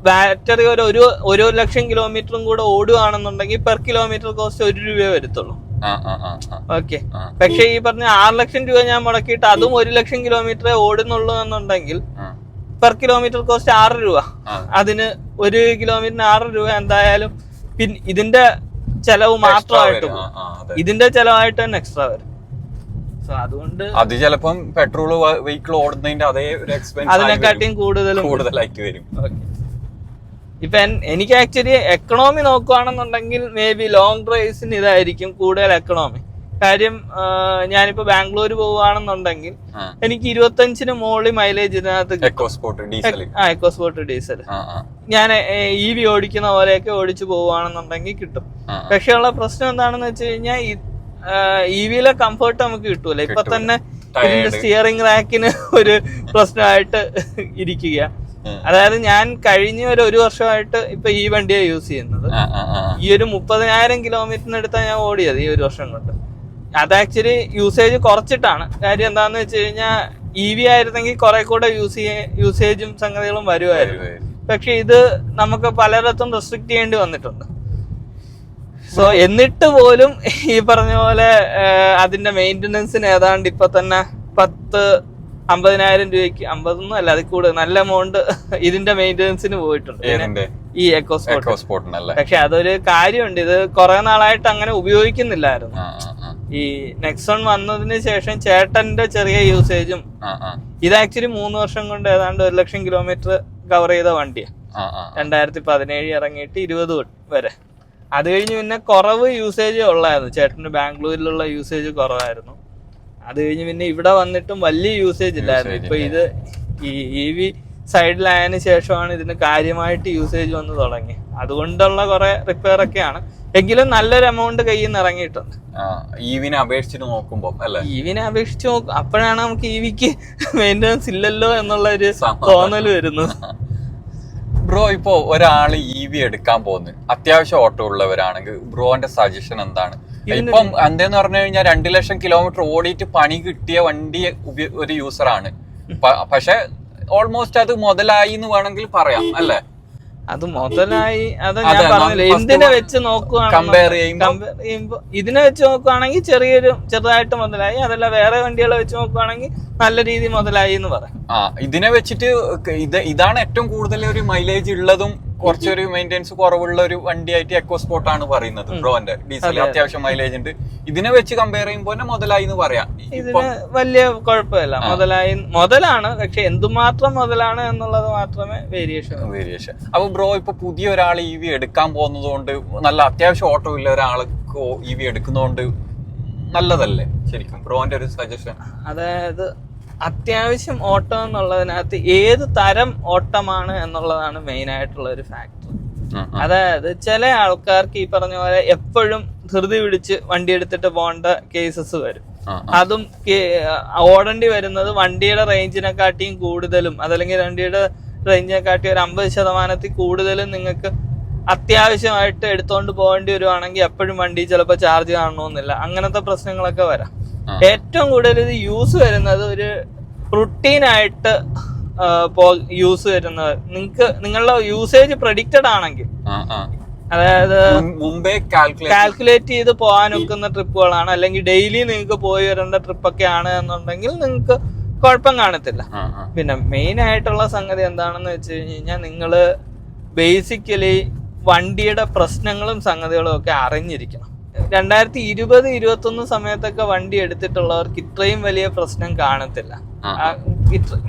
ബാറ്ററി ഒരു 1 ലക്ഷം കിലോമീറ്ററും കൂടെ ഓടുകയാണെന്നുണ്ടെങ്കിൽ പെർ കിലോമീറ്റർ കോസ്റ്റ് 1 രൂപയെ വരത്തുള്ളൂ. ഓക്കെ. പക്ഷെ ഈ പറഞ്ഞ 6 ലക്ഷം രൂപ ഞാൻ മുടക്കിയിട്ട് അതും 1 ലക്ഷം കിലോമീറ്ററേ ഓടുന്നുള്ളൂ എന്നുണ്ടെങ്കിൽ പെർ കിലോമീറ്റർ കോസ്റ്റ് 6 രൂപ. അതിന് 1 കിലോമീറ്ററിന് 6 രൂപ എന്തായാലും പിന്നെ ഇതിന്റെ ചെലവ് മാത്രമായിട്ട് ഇതിന്റെ ചെലവായിട്ട് തന്നെ എക്സ്ട്രാ വരും. സോ അതുകൊണ്ട് അത് ചിലപ്പം പെട്രോൾ വെഹിക്കിൾ ഓടുന്നതിന്റെ അതേ ഒരു എക്സ്പെൻസ് അതിനെക്കാട്ടിയും കൂടുതലായിട്ട് വരും. ഇപ്പൊ എനിക്ക് ആക്ച്വലി എക്കണോമി നോക്കുകയാണെന്നുണ്ടെങ്കിൽ മേ ബി ലോങ് ഡ്രൈവ്സിന് ഇതായിരിക്കും കൂടുതൽ എക്കണോമി. കാര്യം ഞാനിപ്പോ ബാംഗ്ലൂർ പോവുകയാണെന്നുണ്ടെങ്കിൽ എനിക്ക് 25-ന് മുകളിൽ മൈലേജ് ഇതിനകത്ത് എക്കോസ്പോർട്ട് ഡീസൽ ഞാൻ EV ഓടിക്കുന്ന പോലെയൊക്കെ ഓടിച്ചു പോവുകയാണെന്നുണ്ടെങ്കിൽ കിട്ടും. പക്ഷെ ഉള്ള പ്രശ്നം എന്താണെന്ന് വെച്ച് കഴിഞ്ഞാൽ EV-യിലെ കംഫർട്ട് നമുക്ക് കിട്ടൂല. ഇപ്പൊ തന്നെ ഇതിന്റെ സ്റ്റിയറിംഗ് റാക്കിന് ഒരു പ്രശ്നമായിട്ട് ഇരിക്കുക. അതായത് ഞാൻ കഴിഞ്ഞ ഒരു വർഷമായിട്ട് ഇപ്പൊ ഈ വണ്ടിയാണ് യൂസ് ചെയ്യുന്നത്. ഈ ഒരു 30,000 കിലോമീറ്ററിനടുത്താണ് ഞാൻ ഓടിയത് ഈ ഒരു വർഷം കൊണ്ട്. അത് ആക്ച്വലി യൂസേജ് കുറച്ചിട്ടാണ്. കാര്യം എന്താന്ന് വെച്ച് കഴിഞ്ഞാൽ EV ആയിരുന്നെങ്കിൽ കുറെ കൂടെ യൂസേജും സംഗതികളും വരുമായിരുന്നു. പക്ഷെ ഇത് നമുക്ക് പലയിടത്തും റെസ്ട്രിക്ട് ചെയ്യേണ്ടി വന്നിട്ടുണ്ട്. സോ എന്നിട്ട് പോലും ഈ പറഞ്ഞ പോലെ അതിന്റെ മെയിൻ്റനൻസിന് ഏതാണ്ട് ഇപ്പൊ തന്നെ 50,000 രൂപയ്ക്ക് 50 അല്ല അതിൽ കൂടുതൽ നല്ല എമൗണ്ട് ഇതിന്റെ മെയിൻ്റനൻസിന് പോയിട്ടുണ്ട് ഈ എക്കോസ്പോർട്ടിന്. പക്ഷെ അതൊരു കാര്യമുണ്ട്, ഇത് കുറെ നാളായിട്ട് അങ്ങനെ ഉപയോഗിക്കുന്നില്ലായിരുന്നു. ഈ നെക്സോൺ വന്നതിന് ശേഷം ചേട്ടന്റെ ചെറിയ യൂസേജും ഇത് ആക്ച്വലി 3 വർഷം കൊണ്ട് ഏതാണ്ട് 1 ലക്ഷം കിലോമീറ്റർ കവർ ചെയ്ത വണ്ടിയാണ്. 2017 ഇറങ്ങിയിട്ട് 20 വരെ. അത് കഴിഞ്ഞ് പിന്നെ കുറവ് യൂസേജ് ഉള്ളായിരുന്നു. ചേട്ടന് ബാംഗ്ലൂരിലുള്ള യൂസേജ് കുറവായിരുന്നു. അത് കഴിഞ്ഞ് പിന്നെ ഇവിടെ വന്നിട്ടും വലിയ യൂസേജ് ഇല്ലായിരുന്നു. ഇപ്പൊ ഇത് ഈ EV സൈഡിലായതിനു ശേഷമാണ് ഇതിന് കാര്യമായിട്ട് യൂസേജ് വന്ന് തുടങ്ങി. അതുകൊണ്ടുള്ള കുറെ റിപ്പയർ ഒക്കെയാണ്. എങ്കിലും നല്ലൊരു എമൗണ്ട് കയ്യിൽ നിന്ന് ഇറങ്ങിയിട്ടുണ്ട്. EV-നെ അപേക്ഷിച്ച് നോക്കുമ്പോ അപ്പോഴാണ് നമുക്ക് EV-ക്ക് മെയിൻ്റനൻസ് ഇല്ലല്ലോ എന്നുള്ള ഒരു തോന്നൽ വരുന്നത്. ബ്രോ, ഇപ്പോ ഒരാള് EV എടുക്കാൻ പോകുന്നു, അത്യാവശ്യം ഓട്ടോ ഉള്ളവരാണെങ്കിൽ ബ്രോന്റെ സജഷൻ എന്താണ്? ഇപ്പം എന്തെന്ന് പറഞ്ഞു കഴിഞ്ഞാൽ 2 ലക്ഷം കിലോമീറ്റർ ഓടിയിട്ട് പണി കിട്ടിയ വണ്ടി ഒരു യൂസറാണ്. പക്ഷെ ഓൾമോസ്റ്റ് അത് മുതലായി എന്ന് വേണമെങ്കിൽ പറയാം, അല്ലേ? അത് മുതലായി. അത് ഞാൻ പറഞ്ഞില്ല, എന്തിനെ വെച്ച് നോക്കുവാണെങ്കിൽ ഇതിനെ വെച്ച് നോക്കുവാണെങ്കിൽ ചെറുതായിട്ട് മുതലായി. അതല്ല വേറെ വണ്ടികളെ വെച്ച് നോക്കുവാണെങ്കിൽ നല്ല രീതി മുതലായി എന്ന് പറയാം. ഇതിനെ വെച്ചിട്ട് ഇതാണ് ഏറ്റവും കൂടുതൽ ഒരു മൈലേജ് ഉള്ളതും കുറച്ചൊരു മെയിൻ്റെനൻസ് കുറവുള്ള ഒരു വണ്ടിയായിട്ട് എക്കോസ്പോർട്ട് ആണ് പറയുന്നത്. ബ്രോന്റെ ഡീസൽ അത്യാവശ്യം മൈലേജ് ഉണ്ട്. ഇതിനെ വെച്ച് കമ്പയർ ചെയ്യുമ്പോൾ മുതലായി എന്ന് പറയാം. ഇതിന് വലിയ കുഴപ്പമില്ല, മുതലാണ്. പക്ഷെ എന്തുമാത്രം മുതലാണ് എന്നുള്ളത് മാത്രമേ വേരിയേഷൻ. അപ്പൊ ബ്രോ, ഇപ്പൊ പുതിയ ഒരാൾ EV എടുക്കാൻ പോകുന്നത് കൊണ്ട്, നല്ല അത്യാവശ്യം ഓട്ടോ ഉള്ള ഒരാൾക്ക് EV എടുക്കുന്നതുകൊണ്ട് നല്ലതല്ലേ ശരിക്കും? ബ്രോന്റെ ഒരു സജഷൻ. അതായത് അത്യാവശ്യം ഓട്ടം എന്നുള്ളതിനകത്ത് ഏത് തരം ഓട്ടമാണ് എന്നുള്ളതാണ് മെയിൻ ആയിട്ടുള്ള ഒരു ഫാക്ടർ. അതായത് ചില ആൾക്കാർക്ക് ഈ പറഞ്ഞ പോലെ എപ്പോഴും ധൃതി പിടിച്ച് വണ്ടി എടുത്തിട്ട് പോകേണ്ട കേസസ് വരും. അതും ഓടേണ്ടി വരുന്നത് വണ്ടിയുടെ റേഞ്ചിനെക്കാട്ടിയും കൂടുതലും, അതല്ലെങ്കിൽ വണ്ടിയുടെ റേഞ്ചിനെക്കാട്ടി ഒരു 50% കൂടുതലും നിങ്ങൾക്ക് അത്യാവശ്യമായിട്ട് എടുത്തോണ്ട് പോകേണ്ടി വരുവാണെങ്കിൽ എപ്പോഴും വണ്ടി ചിലപ്പോൾ ചാർജ് കാണണമെന്നില്ല. അങ്ങനത്തെ പ്രശ്നങ്ങളൊക്കെ വരാം. ഏറ്റവും കൂടുതൽ ഇത് യൂസ് വരുന്നത് ഒരു റുട്ടീനായിട്ട് യൂസ് വരുന്നത്, നിങ്ങളുടെ യൂസേജ് പ്രഡിക്റ്റഡ് ആണെങ്കിൽ, അതായത് മുമ്പേ കാൽക്കുലേറ്റ് ചെയ്ത് പോകാൻ ഒക്കുന്ന ട്രിപ്പുകളാണ്, അല്ലെങ്കിൽ ഡെയിലി നിങ്ങൾക്ക് പോയി വരേണ്ട ട്രിപ്പൊക്കെ ആണ് എന്നുണ്ടെങ്കിൽ നിങ്ങൾക്ക് കുഴപ്പം കാണത്തില്ല. പിന്നെ മെയിൻ ആയിട്ടുള്ള സംഗതി എന്താണെന്ന് വെച്ച് കഴിഞ്ഞാൽ നിങ്ങള് ബേസിക്കലി വണ്ടിയുടെ പ്രശ്നങ്ങളും സംഗതികളും ഒക്കെ അറിഞ്ഞിരിക്കണം. 2020-21 സമയത്തൊക്കെ വണ്ടി എടുത്തിട്ടുള്ളവർക്ക് ഇത്രയും വലിയ പ്രശ്നം കാണത്തില്ല.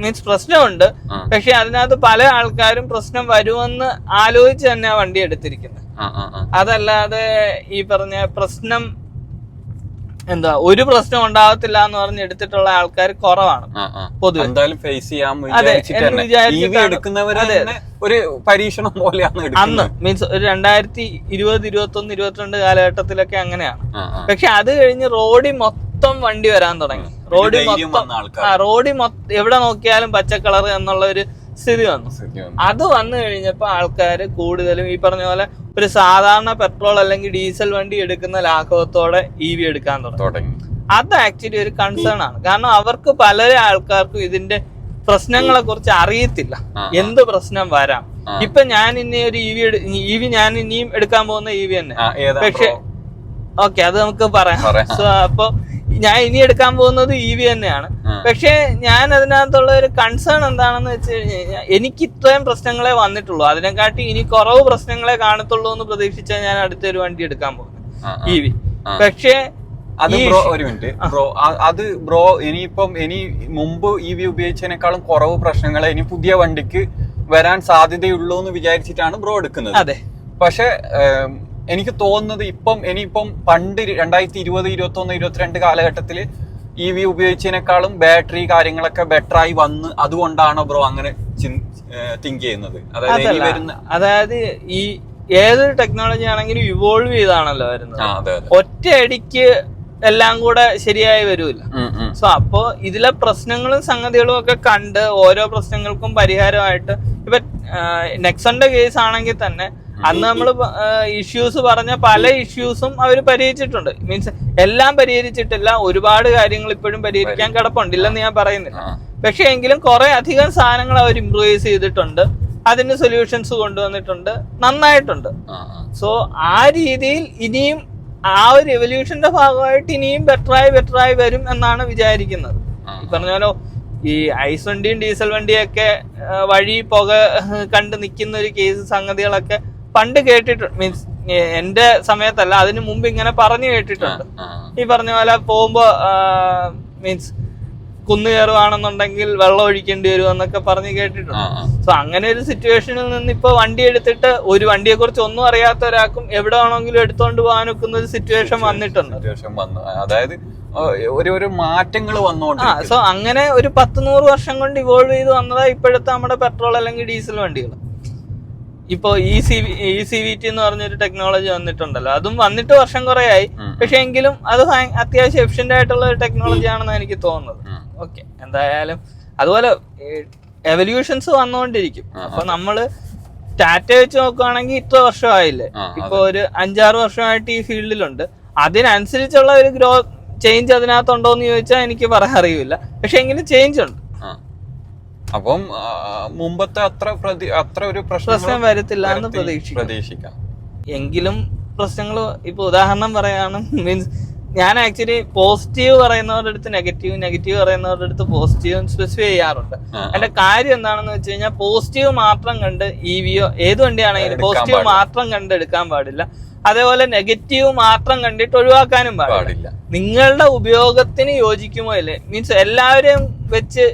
മീൻസ് പ്രശ്നമുണ്ട്, പക്ഷെ അതിനകത്ത് പല ആൾക്കാരും പ്രശ്നം വരുമെന്ന് ആലോചിച്ച് തന്നെ ആ വണ്ടി എടുത്തിരിക്കുന്നത്. അതല്ലാതെ ഈ പറഞ്ഞ പ്രശ്നം ഒരു പ്രശ്നം ഉണ്ടാകത്തില്ല എന്ന് പറഞ്ഞ് എടുത്തിട്ടുള്ള ആൾക്കാർ കുറവാണ് പൊതുവെ. ഒരു പരീക്ഷണം പോലെയാണ് അന്ന്. മീൻസ് ഒരു 2020, 21, 22 കാലഘട്ടത്തിലൊക്കെ അങ്ങനെയാണ്. പക്ഷെ അത് കഴിഞ്ഞ് റോഡിൽ മൊത്തം വണ്ടി വരാൻ തുടങ്ങി. റോഡിൽ മൊത്തം എവിടെ നോക്കിയാലും പച്ചക്കളർ എന്നുള്ള ഒരു സ്ഥിതി വന്നു. അത് വന്നു കഴിഞ്ഞപ്പോ ആൾക്കാര് കൂടുതലും ഈ പറഞ്ഞ പോലെ ഒരു സാധാരണ പെട്രോൾ അല്ലെങ്കിൽ ഡീസൽ വണ്ടി എടുക്കുന്ന ലാഘവത്തോടെ EV എടുക്കാൻ തുടങ്ങി. അത് ആക്ച്വലി ഒരു കൺസേൺ ആണ്. കാരണം അവർക്ക് പല ആൾക്കാർക്കും ഇതിന്റെ പ്രശ്നങ്ങളെ കുറിച്ച് അറിയത്തില്ല, എന്ത് പ്രശ്നം വരാം. ഇപ്പൊ ഞാൻ ഇനി ഒരു EV ഞാൻ ഇനിയും എടുക്കാൻ പോകുന്ന EV തന്നെ. പക്ഷെ ഓക്കെ, അത് നമുക്ക് പറയാം. സോ അപ്പൊ ഞാൻ ഇനി എടുക്കാൻ പോകുന്നത് EV തന്നെയാണ്. പക്ഷെ ഞാൻ അതിനകത്തുള്ള ഒരു കൺസേൺ എന്താണെന്ന് വെച്ച് കഴിഞ്ഞാൽ എനിക്ക് ഇത്രയും പ്രശ്നങ്ങളെ വന്നിട്ടുള്ളൂ, അതിനെക്കാട്ടി ഇനി കുറവ് പ്രശ്നങ്ങളെ കാണത്തുള്ളൂ എന്ന് പ്രതീക്ഷിച്ചാൽ ഞാൻ അടുത്തൊരു വണ്ടി എടുക്കാൻ പോകുന്നത് EV. പക്ഷേ അത് ബ്രോ ഒരു മിനിറ്റ് ബ്രോ, അത് ബ്രോ ഇനി മുമ്പ് EV ഉപയോഗിച്ചതിനേക്കാളും കുറവ് പ്രശ്നങ്ങളെ ഇനി പുതിയ വണ്ടിക്ക് വരാൻ സാധ്യതയുള്ളൂ എന്ന് വിചാരിച്ചിട്ടാണ് ബ്രോ എടുക്കുന്നത്. അതെ. പക്ഷെ എനിക്ക് തോന്നുന്നത് ഇനിയിപ്പം പണ്ട് 2020, 2021, 2022 കാലഘട്ടത്തിൽ EV ഉപയോഗിച്ചതിനേക്കാളും ബാറ്ററി കാര്യങ്ങളൊക്കെ ബെറ്റർ ആയി വന്ന് അതുകൊണ്ടാണോ ബ്രോ അങ്ങനെ തിങ്ക് ചെയ്യുന്നത്? അതായത് ഈ ഏതൊരു ടെക്നോളജി ആണെങ്കിലും ഇവോൾവ് ചെയ്താണല്ലോ വരുന്നത്, ഒറ്റയടിക്ക് എല്ലാം കൂടെ ശരിയായി വരൂല. സോ അപ്പോ ഇതിലെ പ്രശ്നങ്ങളും സംഗതികളും ഒക്കെ കണ്ട് ഓരോ പ്രശ്നങ്ങൾക്കും പരിഹാരമായിട്ട് ഇപ്പൊ നെക്സോണിന്റെ കേസ് ആണെങ്കിൽ തന്നെ അന്ന് നമ്മൾ ഇഷ്യൂസ് പറഞ്ഞ പല ഇഷ്യൂസും അവർ പരിഹരിച്ചിട്ടുണ്ട്. മീൻസ് എല്ലാം പരിഹരിച്ചിട്ടില്ല, ഒരുപാട് കാര്യങ്ങൾ ഇപ്പോഴും പരിഹരിക്കാൻ കിടപ്പുണ്ടില്ലെന്ന് ഞാൻ പറയുന്നില്ല. പക്ഷെ എങ്കിലും കുറെ അധികം സാധനങ്ങൾ അവർ ഇംപ്രൂവൈസ് ചെയ്തിട്ടുണ്ട്, അതിന് സൊല്യൂഷൻസ് കൊണ്ടുവന്നിട്ടുണ്ട്, നന്നായിട്ടുണ്ട്. സോ ആ രീതിയിൽ ഇനിയും ആ ഒരു എവല്യൂഷന്റെ ഭാഗമായിട്ട് ഇനിയും ബെറ്ററായി വരും എന്നാണ് വിചാരിക്കുന്നത്. ഈ പറഞ്ഞ പോലെ ഈ ഐസ് വണ്ടിയും ഡീസൽ വണ്ടിയൊക്കെ വഴി പുക കണ്ട് നിൽക്കുന്ന ഒരു കേസ് സംഗതികളൊക്കെ പണ്ട് കേട്ടിട്ടുണ്ട്. മീൻസ് എന്റെ സമയത്തല്ല, അതിനു മുമ്പ് ഇങ്ങനെ പറഞ്ഞു കേട്ടിട്ടുണ്ട്. ഈ പറഞ്ഞ പോലെ പോകുമ്പോ മീൻസ് കുന്നു കയറുവാണെന്നുണ്ടെങ്കിൽ വെള്ളം ഒഴിക്കേണ്ടി വരും എന്നൊക്കെ പറഞ്ഞ് കേട്ടിട്ടുണ്ട്. സോ അങ്ങനെ ഒരു സിറ്റുവേഷനിൽ നിന്ന് ഇപ്പൊ വണ്ടി എടുത്തിട്ട് ഒരു വണ്ടിയെ കുറിച്ച് ഒന്നും അറിയാത്ത ഒരാൾക്കും എവിടെ വേണമെങ്കിലും എടുത്തോണ്ട് പോകാൻ ഒക്കുന്ന ഒരു സിറ്റുവേഷൻ വന്നിട്ടുണ്ട്. അതായത് ഒരു മാറ്റങ്ങൾ വന്നോണ്ട്. സോ അങ്ങനെ ഒരു 10-100 വർഷം കൊണ്ട് ഇവോൾവ് ചെയ്ത് വന്നതാ ഇപ്പോഴത്തെ നമ്മുടെ പെട്രോൾ അല്ലെങ്കിൽ ഡീസൽ വണ്ടികൾ. ഇപ്പൊ ECVT എന്ന് പറഞ്ഞൊരു ടെക്നോളജി വന്നിട്ടുണ്ടല്ലോ, അതും വന്നിട്ട് വർഷം കുറെ ആയി. പക്ഷെ എങ്കിലും അത് അത്യാവശ്യം എഫിഷ്യന്റ് ആയിട്ടുള്ള ഒരു ടെക്നോളജി ആണെന്ന് എനിക്ക് തോന്നുന്നത്. ഓക്കെ, എന്തായാലും അതുപോലെ എവല്യൂഷൻസ് വന്നുകൊണ്ടിരിക്കും. അപ്പൊ നമ്മള് ടാറ്റ വെച്ച് നോക്കുകയാണെങ്കിൽ ഇത്ര വർഷമായില്ലേ, ഇപ്പൊ ഒരു 5-6 വർഷമായിട്ട് ഈ ഫീൽഡിലുണ്ട്. അതിനനുസരിച്ചുള്ള ഒരു ഗ്രോത്ത് ചേഞ്ച് അതിനകത്തുണ്ടോ എന്ന് ചോദിച്ചാൽ എനിക്ക് പറയാൻ അറിയില്ല. പക്ഷെ എങ്കിലും ചേഞ്ച് ഉണ്ട്. അപ്പം മുമ്പത്തെ അത്ര ഒരു പ്രശ്നം വരത്തില്ല എന്ന് പ്രതീക്ഷിക്കാം. എങ്കിലും പ്രശ്നങ്ങൾ ഇപ്പൊ ഉദാഹരണം പറയാണ്, മീൻസ് ഞാൻ ആക്ച്വലി പോസിറ്റീവ് പറയുന്നവരുടെ അടുത്ത് നെഗറ്റീവ് പറയുന്നവരുടെ അടുത്ത് പോസിറ്റീവ് സ്പെസിഫൈ ചെയ്യാറുണ്ട്. എന്റെ കാര്യം എന്താണെന്ന് വെച്ച് കഴിഞ്ഞാൽ പോസിറ്റീവ് മാത്രം കണ്ട് EVയോ ഏത് വണ്ടിയാണെങ്കിലും പോസിറ്റീവ് മാത്രം കണ്ട് എടുക്കാൻ പാടില്ല. അതേപോലെ നെഗറ്റീവ് മാത്രം കണ്ടിട്ട് ഒഴിവാക്കാനും പാടില്ല. നിങ്ങളുടെ ഉപയോഗത്തിന് യോജിക്കുമോ അല്ലേ, മീൻസ് എല്ലാവരെയും വെച്ച്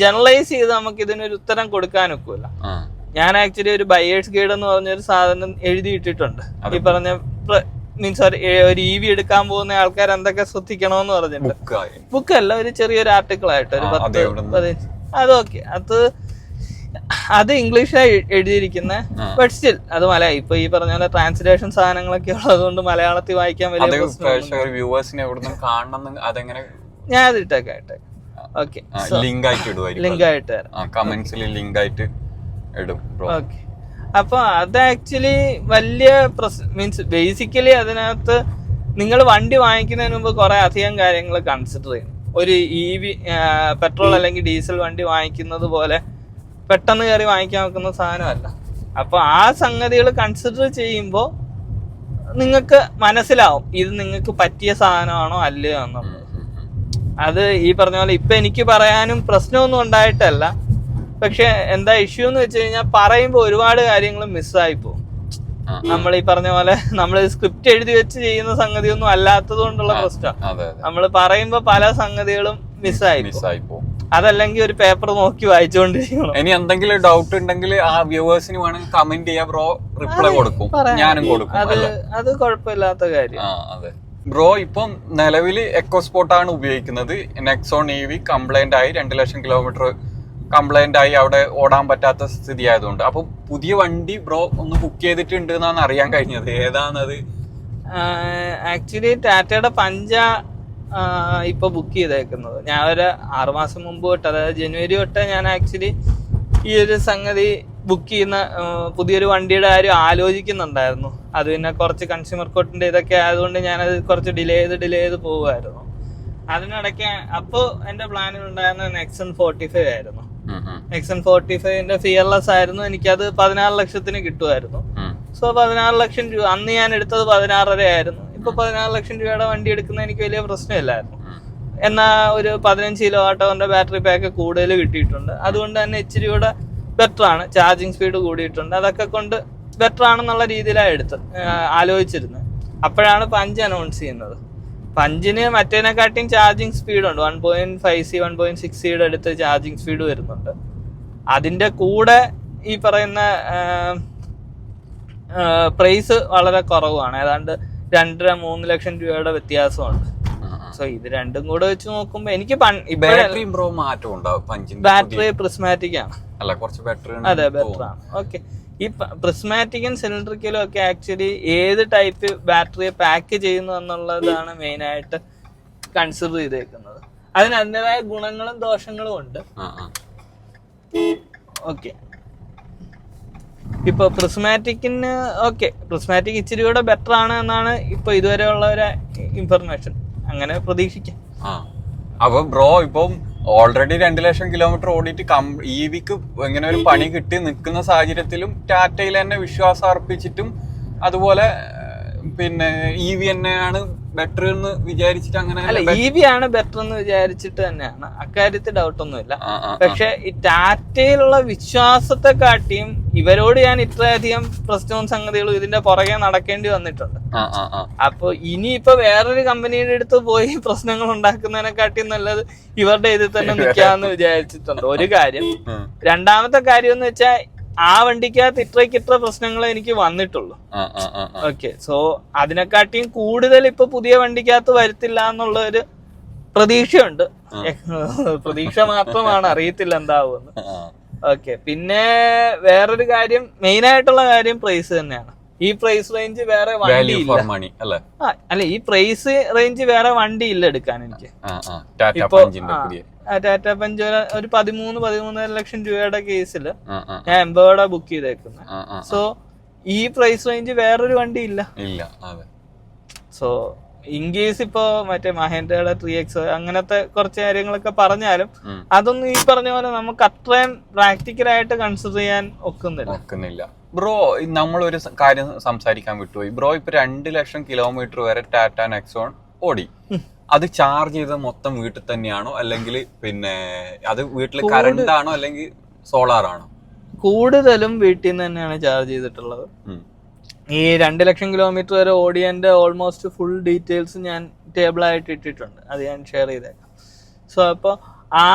ജനറലൈസ് ചെയ്ത് നമുക്ക് ഇതിനൊരു ഉത്തരം കൊടുക്കാൻ ഒക്കില്ല. ഞാൻ ആക്ച്വലി ഒരു ബയേഴ്സ് ഗൈഡ് എന്ന് പറഞ്ഞൊരു സാധനം എഴുതിയിട്ടിട്ടുണ്ട്. ഈ പറഞ്ഞ മീൻസ് ഒരു EV എടുക്കാൻ പോകുന്ന ആൾക്കാർ എന്തൊക്കെ ശ്രദ്ധിക്കണമെന്ന് പറഞ്ഞിട്ടുണ്ട്. ബുക്കല്ല, ഒരു ചെറിയൊരു ആർട്ടിക്കിൾ ആയിട്ട് ഒരു 10-15. അതൊക്കെ അത് ഇംഗ്ലീഷായി എഴുതിയിരിക്കുന്ന, ബട്ട് സ്റ്റിൽ അത് ഇപ്പൊ ഈ പറഞ്ഞ പോലെ ട്രാൻസ്ലേഷൻ സാധനങ്ങളൊക്കെ ഉള്ളതുകൊണ്ട് മലയാളത്തിൽ വായിക്കാൻ വലിയ ഞാൻ അത് ഇട്ടേക്കാം. ഓക്കെ, ലിങ്ക് ആയിട്ട് കമന്റ്സിൽ ലിങ്ക് ആയിട്ട് ഇടും. ഓക്കെ, അപ്പൊ അത് ആക്ച്വലി വലിയ മീൻസ് ബേസിക്കലി അതിനകത്ത് നിങ്ങൾ വണ്ടി വാങ്ങിക്കുന്നതിന് മുമ്പ് കുറെ അധികം കാര്യങ്ങൾ കൺസിഡർ ചെയ്യണം. ഒരു EV പെട്രോൾ അല്ലെങ്കിൽ ഡീസൽ വണ്ടി വാങ്ങിക്കുന്നത് പോലെ പെട്ടെന്ന് കയറി വാങ്ങിക്കാൻ വെക്കുന്ന സാധനമല്ല. അപ്പൊ ആ സംഗതികൾ കൺസിഡർ ചെയ്യുമ്പോൾ നിങ്ങൾക്ക് മനസ്സിലാവും ഇത് നിങ്ങൾക്ക് പറ്റിയ സാധനമാണോ അല്ലയോ എന്നുള്ളത്. അത് ഈ പറഞ്ഞ പോലെ ഇപ്പൊ എനിക്ക് പറയാനും പ്രശ്നമൊന്നും ഉണ്ടായിട്ടല്ല, പക്ഷെ എന്താ ഇഷ്യൂ എന്ന് വെച്ച് കഴിഞ്ഞാൽ പറയുമ്പോൾ ഒരുപാട് കാര്യങ്ങൾ മിസ്സായി പോകും. നമ്മൾ ഈ പറഞ്ഞ പോലെ നമ്മൾ സ്ക്രിപ്റ്റ് എഴുതി വെച്ച് ചെയ്യുന്ന സംഗതിയൊന്നും അല്ലാത്തത് കൊണ്ടുള്ള പ്രശ്നം. നമ്മൾ പറയുമ്പോൾ പല സംഗതികളും മിസ്സായി പോകും. അതല്ലെങ്കിൽ ഒരു പേപ്പർ നോക്കി വായിച്ചുകൊണ്ടിരിക്കണം. ഇനി എന്തെങ്കിലും ഡൗട്ട് ഉണ്ടെങ്കിൽ ആ വ്യൂവേഴ്സിന് വേണമെങ്കിൽ കമന്റ് ചെയ്യാം, ബ്രോ റിപ്ലൈ കൊടുക്കും, ഞാനും കൊടുക്കും. അത് കുഴപ്പമില്ലാത്ത കാര്യം. അതെ ബ്രോ, ഇപ്പം നിലവിൽ എക്കോസ്പോർട്ട് ആണ് ഉപയോഗിക്കുന്നത്. നെക്സോൺ EV കംപ്ലൈന്റ് ആയി 2 ലക്ഷം കിലോമീറ്റർ കംപ്ലൈന്റ് ആയി അവിടെ ഓടാൻ പറ്റാത്ത സ്ഥിതി ആയതുകൊണ്ട്. അപ്പൊ പുതിയ വണ്ടി ബ്രോ ഒന്ന് ബുക്ക് ചെയ്തിട്ടുണ്ട് എന്നാണ് അറിയാൻ കഴിഞ്ഞത്. ഏതാണത്? ആക്ച്വലി ടാറ്റയുടെ പഞ്ച ഇപ്പൊ ബുക്ക് ചെയ്തേക്കുന്നത്. ഞാൻ ഒരു 6 മാസം മുമ്പ് തൊട്ട്, അതായത് ജനുവരി തൊട്ട് ഞാൻ ആക്ച്വലി ഈ ഒരു സംഗതി ബുക്ക് ചെയ്യുന്ന പുതിയൊരു വണ്ടിയുടെ കാര്യം ആലോചിക്കുന്നുണ്ടായിരുന്നു. അത് പിന്നെ കുറച്ച് കൺസ്യൂമർ കോർട്ടിന്റെ ഇതൊക്കെ ആയതുകൊണ്ട് ഞാനത് കുറച്ച് ഡിലേ ചെയ്ത് പോകുമായിരുന്നു. അതിനിടയ്ക്ക് അപ്പോൾ എന്റെ പ്ലാനിൽ ഉണ്ടായിരുന്ന നെക്സൺ 45 ആയിരുന്നു. നെക്സൺ 45ന്റെ ഫിയർലെസ് ആയിരുന്നു. എനിക്കത് 16 ലക്ഷത്തിന് കിട്ടുമായിരുന്നു. സോ 16 ലക്ഷം രൂപ അന്ന് ഞാൻ എടുത്തത് 16.5 ആയിരുന്നു. ഇപ്പൊ 16 ലക്ഷം രൂപയുടെ വണ്ടി എടുക്കുന്ന എനിക്ക് വലിയ പ്രശ്നമില്ലായിരുന്നു. എന്നാൽ ഒരു 15 കിലോ വാട്ട് ബാറ്ററി പാക്ക് കൂടുതൽ കിട്ടിയിട്ടുണ്ട്. അതുകൊണ്ട് തന്നെ ഇച്ചിരി കൂടെ ബെറ്റർ ആണ്. ചാർജിങ് സ്പീഡ് കൂടിയിട്ടുണ്ട്. അതൊക്കെ കൊണ്ട് ബെറ്റർ ആണെന്നുള്ള രീതിയിലാണ് ആലോചിച്ചിരുന്നത്. അപ്പോഴാണ് പഞ്ച് അനൗൺസ് ചെയ്യുന്നത്. പഞ്ചിന് മറ്റേതിനെക്കാട്ടിയും ചാർജിങ് സ്പീഡുണ്ട്. 1.5C 1.6Cയുടെ അടുത്ത് ചാർജിങ് സ്പീഡ് വരുന്നുണ്ട്. അതിൻ്റെ കൂടെ ഈ പറയുന്ന പ്രൈസ് വളരെ കുറവാണ്. ഏതാണ്ട് 2-3 ലക്ഷം രൂപയുടെ വ്യത്യാസമുണ്ട്. സോ ഇത് രണ്ടും കൂടെ വെച്ച് നോക്കുമ്പോ എനിക്ക് ബാറ്ററി പ്രിസ്മാറ്റിക് ആണ്. അതെ, ബെറ്റർ ആണ്. ഓക്കെ, ഈ പ്രിസ്മാറ്റിക്കും സിലിണ്ടറിക്കലും ഒക്കെ ആക്ച്വലി ഏത് ടൈപ്പ് ബാറ്ററിയെ പാക്ക് ചെയ്യുന്നു എന്നുള്ളതാണ് മെയിൻ ആയിട്ട് കൺസിഡർ ചെയ്തേക്കുന്നത്. അതിന് അതിൻ്റെതായ ഗുണങ്ങളും ദോഷങ്ങളും ഉണ്ട്. ഓക്കെ, ഇപ്പൊ പ്രിസ്മാറ്റിക്കിന് പ്രിസ്മാറ്റിക് ഇച്ചിരി കൂടെ ബെറ്റർ ആണ് എന്നാണ് ഇപ്പൊ ഇതുവരെ ഉള്ള ഒരു ഇൻഫർമേഷൻ. അങ്ങനെ പ്രതീക്ഷിക്കാം. അപ്പൊ ബ്രോ ഇപ്പം ഓൾറെഡി 2 ലക്ഷം കിലോമീറ്റർ ഓടിയിട്ട് EVക്ക് ഇങ്ങനെ ഒരു പണി കിട്ടി നിൽക്കുന്ന സാഹചര്യത്തിലും ടാറ്റയിൽ തന്നെ വിശ്വാസം അർപ്പിച്ചിട്ടും അതുപോലെ പിന്നെ EV തന്നെയാണ് ബെറ്റർ എന്ന് വിചാരിച്ചിട്ട് അങ്ങനെ അല്ല, EV ആണ് ബെറ്റർ എന്ന് വിചാരിച്ചിട്ട് തന്നെയാണ്, അക്കാര്യത്തിൽ ഡൗട്ടൊന്നുമില്ല. പക്ഷെ ഈ ടാറ്റയിലുള്ള വിശ്വാസത്തെ കാട്ടിയും ഇവരോട് ഞാൻ ഇത്രയധികം പ്രശ്നവും സംഗതികളും ഇതിന്റെ പുറകെ നടക്കേണ്ടി വന്നിട്ടുണ്ട്. അപ്പൊ ഇനിയിപ്പൊ വേറൊരു കമ്പനിയുടെ അടുത്ത് പോയി പ്രശ്നങ്ങൾ ഉണ്ടാക്കുന്നതിനെക്കാട്ടിയും നല്ലത് ഇവരുടെ ഇതിൽ തന്നെ നിൽക്കാന്ന് വിചാരിച്ചിട്ടുണ്ട്. ഒരു കാര്യം. രണ്ടാമത്തെ കാര്യം എന്ന് വെച്ചാൽ ആ വണ്ടിക്കകത്ത് ഇത്ര പ്രശ്നങ്ങളെ എനിക്ക് വന്നിട്ടുള്ളൂ. ഓക്കെ, സോ അതിനെക്കാട്ടിയും കൂടുതൽ ഇപ്പൊ പുതിയ വണ്ടിക്കകത്ത് വരുത്തില്ല എന്നുള്ള ഒരു പ്രതീക്ഷയുണ്ട്. പ്രതീക്ഷ മാത്രമാണ്, അറിയത്തില്ല എന്താവുമെന്ന്. ഓക്കെ, പിന്നെ വേറൊരു കാര്യം, മെയിൻ ആയിട്ടുള്ള കാര്യം പ്രൈസ് തന്നെയാണ്. ഈ പ്രൈസ് റേഞ്ച് വേറെ വണ്ടി ഇല്ല. അല്ല, ഈ പ്രൈസ് റേഞ്ച് വേറെ വണ്ടി ഇല്ല എടുക്കാൻ എനിക്ക്. ഇപ്പൊ ടാറ്റ പഞ്ച് ഒരു 13-13.5 ലക്ഷം രൂപയുടെ കേസിൽ ഞാൻ എംബോർഡാ ബുക്ക് ചെയ്തേക്കുന്നത്. സോ ഈ പ്രൈസ് റേഞ്ച് വേറൊരു വണ്ടി ഇല്ല. സോ ഇൻ കേസ് ഇപ്പോ മറ്റേ മഹേന്ദ്രയുടെ 3X അങ്ങനത്തെ കുറച്ച് കാര്യങ്ങളൊക്കെ പറഞ്ഞാലും അതൊന്നും ഈ പറഞ്ഞ പോലെ നമുക്ക് അത്രയും പ്രാക്ടിക്കൽ ആയിട്ട് കൺസിഡർ ചെയ്യാൻ ഒക്കുന്നില്ല. ബ്രോ, നമ്മളൊരു കാര്യം സംസാരിക്കാൻ വിട്ടുപോയി. ബ്രോ ഇപ്പൊ 2 ലക്ഷം കിലോമീറ്റർ വരെ ടാറ്റ നെക്സോൺ ഓടി. അത് ചാർജ് ചെയ്ത് മൊത്തം വീട്ടിൽ തന്നെയാണോ, അല്ലെങ്കിൽ പിന്നെ അത് വീട്ടിൽ കറണ്ട് ആണോ, അല്ലെങ്കിൽ സോളാർ ആണോ? കൂടുതലും വീട്ടിൽ നിന്ന് തന്നെയാണ് ചാർജ് ചെയ്തിട്ടുള്ളത്. ഈ 2 ലക്ഷം കിലോമീറ്റർ വരെ ഓടിയതിന്റെ ഓൾമോസ്റ്റ് ഫുൾ ഡീറ്റെയിൽസ് ഞാൻ ടേബിളായിട്ട് ഇട്ടിട്ടുണ്ട്. അത് ഞാൻ ഷെയർ ചെയ്തേക്കാം. സോ അപ്പോൾ ആ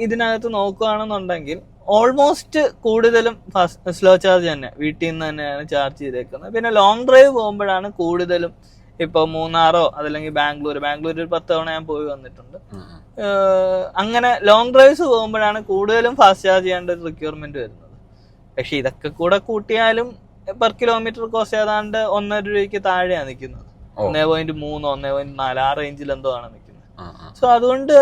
ഇതിനകത്ത് നോക്കുകയാണെന്നുണ്ടെങ്കിൽ ഓൾമോസ്റ്റ് കൂടുതലും സ്ലോ ചാർജ് തന്നെ വീട്ടിൽ നിന്ന് തന്നെയാണ് ചാർജ് ചെയ്തേക്കുന്നത്. പിന്നെ ലോങ് ഡ്രൈവ് പോകുമ്പോഴാണ് കൂടുതലും ഇപ്പൊ മൂന്നാറോ അതല്ലെങ്കിൽ ബാംഗ്ലൂർ ഒരു 10 തവണ ഞാൻ പോയി വന്നിട്ടുണ്ട്. അങ്ങനെ ലോങ് ഡ്രൈവ്സ് പോകുമ്പോഴാണ് കൂടുതലും ഫാസ്റ്റ് ചാർജ് ചെയ്യേണ്ട ഒരു റിക്വയർമെന്റ് വരുന്നത്. പക്ഷെ ഇതൊക്കെ കൂടെ കൂട്ടിയാലും പെർ കിലോമീറ്റർ കോസ്റ്റ് ഏതാണ്ട് 1.5 രൂപയ്ക്ക് താഴെയാണ് നിൽക്കുന്നത്. 1.3 1.4 ആ റേഞ്ചിൽ എന്തോ ആണ് നിൽക്കുന്നത്. സോ അതുകൊണ്ട്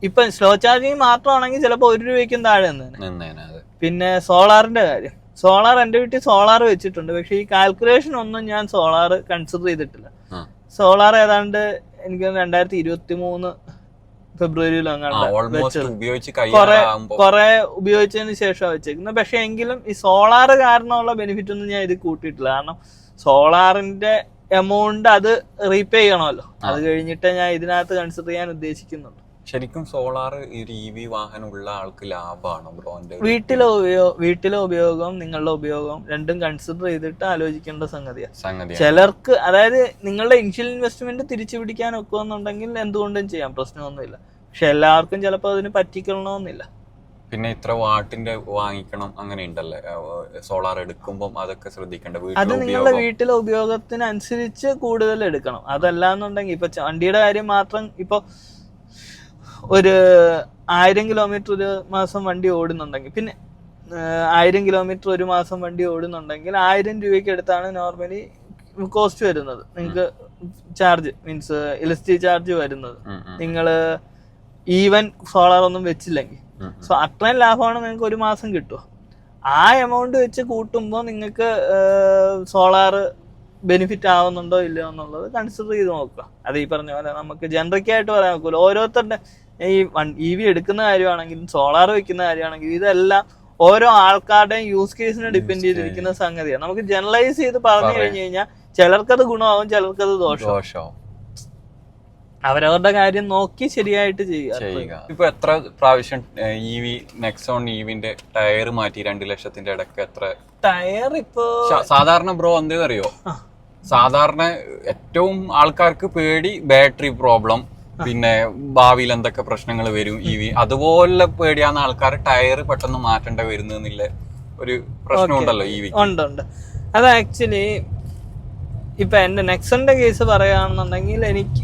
ഇപ്പൊ സ്ലോ ചാർജിങ് മാത്രമാണെങ്കിൽ ചിലപ്പോൾ 1 രൂപയ്ക്കും താഴെ തന്നെ. പിന്നെ സോളാറിന്റെ കാര്യം, സോളാർ എന്റെ വീട്ടിൽ സോളാർ വെച്ചിട്ടുണ്ട്. പക്ഷെ ഈ കാൽക്കുലേഷൻ ഒന്നും ഞാൻ സോളാർ കൺസിഡർ ചെയ്തിട്ടില്ല. സോളാർ ഏതാണ്ട് എനിക്ക് 2023 ഫെബ്രുവരിയിലോ കുറെ ഉപയോഗിച്ചതിന് ശേഷമാണ് വെച്ചേക്കുന്നത്. പക്ഷെ എങ്കിലും ഈ സോളാർ കാരണമുള്ള ബെനിഫിറ്റ് ഒന്നും ഞാൻ ഇത് കൂട്ടിയിട്ടില്ല. കാരണം സോളാറിന്റെ എമൗണ്ട് അത് റീപേ ചെയ്യണമല്ലോ. അത് കഴിഞ്ഞിട്ട് ഞാൻ ഇതിനകത്ത് കൺസിഡർ ചെയ്യാൻ ഉദ്ദേശിക്കുന്നുണ്ട്. ശരിക്കും സോളാർ ഒരു EV വാഹനം ഉള്ള ആൾക്ക് ലാഭമാണോ ബ്രോന്റെ? വീട്ടിലെ ഉപയോഗവും നിങ്ങളുടെ ഉപയോഗവും രണ്ടും കൺസിഡർ ചെയ്തിട്ട് ആലോചിക്കേണ്ട സംഗതിയാണ്. ചിലർക്ക്, അതായത് നിങ്ങളുടെ ഇനിഷ്യൽ ഇൻവെസ്റ്റ്മെന്റ് തിരിച്ചു പിടിക്കാൻ ഒക്കുമെന്നുണ്ടെങ്കിൽ എന്തുകൊണ്ടും ചെയ്യാം, പ്രശ്നമൊന്നുമില്ല. പക്ഷെ എല്ലാവർക്കും ചിലപ്പോൾ അതിന് പറ്റിക്കണമെന്നില്ല. പിന്നെ ഇത്ര വാട്ടിന്റെ വാങ്ങിക്കണം അങ്ങനെ ഉണ്ടല്ലേ സോളാർ എടുക്കുമ്പോൾ, അതൊക്കെ ശ്രദ്ധിക്കേണ്ട. അത് നിങ്ങളുടെ വീട്ടിലെ ഉപയോഗത്തിനനുസരിച്ച് കൂടുതൽ എടുക്കണം. അതല്ലാന്നുണ്ടെങ്കിൽ ഇപ്പൊ വണ്ടിയുടെ കാര്യം മാത്രം, ഇപ്പൊ ഒരു 1000 കിലോമീറ്റർ ഒരു മാസം വണ്ടി ഓടുന്നുണ്ടെങ്കിൽ, പിന്നെ 1000 കിലോമീറ്റർ ഒരു മാസം വണ്ടി ഓടുന്നുണ്ടെങ്കിൽ 1000 രൂപയ്ക്ക് അടുത്താണ് നോർമലി കോസ്റ്റ് വരുന്നത് നിങ്ങൾക്ക്. ചാർജ് മീൻസ് ഇലക്ട്രിസിറ്റി ചാർജ് വരുന്നത് നിങ്ങൾ ഈവൻ സോളാർ ഒന്നും വെച്ചില്ലെങ്കിൽ. സോ അത്രയും ലാഭമാണ് നിങ്ങൾക്ക് ഒരു മാസം കിട്ടുക. ആ എമൗണ്ട് വെച്ച് കൂട്ടുമ്പോൾ നിങ്ങൾക്ക് സോളാർ ബെനിഫിറ്റ് ആവുന്നുണ്ടോ ഇല്ലയോ എന്നുള്ളത് കൺസിഡർ ചെയ്ത് നോക്കുക. അത് ഈ പറഞ്ഞ പോലെ നമുക്ക് ജനറിക്കായിട്ട് പറയാൻ നോക്കില്ല. ഓരോരുത്തരുടെ ഈ EV എടുക്കുന്ന കാര്യമാണെങ്കിലും സോളാർ വെക്കുന്ന കാര്യമാണെങ്കിലും ഇതെല്ലാം ഓരോ ആൾക്കാരുടെയും യൂസ് കേസിനെ ഡിപ്പെൻഡ് ചെയ്തിരിക്കുന്ന സംഗതിയാണ്. നമുക്ക് ജനറലൈസ് ചെയ്ത് പറഞ്ഞു കഴിഞ്ഞു കഴിഞ്ഞാൽ ചിലർക്കത് ഗുണമാവും, ചിലർക്കത് ദോഷമാവും. അവരവരുടെ കാര്യം നോക്കി ശരിയായിട്ട് ചെയ്യുക. ഇപ്പൊ എത്ര പ്രാവശ്യം EV നെക്സോൺ EVന്റെ ടയർ മാറ്റി 2 ലക്ഷത്തിന്റെ ഇടയ്ക്ക് എത്ര ടയർ? ഇപ്പൊ സാധാരണ ബ്രോ എന്തേന്ന് അറിയോ, സാധാരണ ഏറ്റവും ആൾക്കാർക്ക് പേടി ബാറ്ററി പ്രോബ്ലം, പിന്നെ ഭാവിയിൽ എന്തൊക്കെ പ്രശ്നങ്ങൾ വരും EV, അതുപോലെ പേടിയാന്ന് ആൾക്കാർ ടയർ പെട്ടെന്ന് മാറ്റേണ്ട വരുന്നില്ല ഒരു പ്രശ്നമുണ്ടല്ലോ EV. ഉണ്ട്. അത് ആക്ച്വലി ഇപ്പൊ എന്റെ നെക്സന്റെ കേസ് പറയുകയാണെന്നുണ്ടെങ്കിൽ എനിക്ക്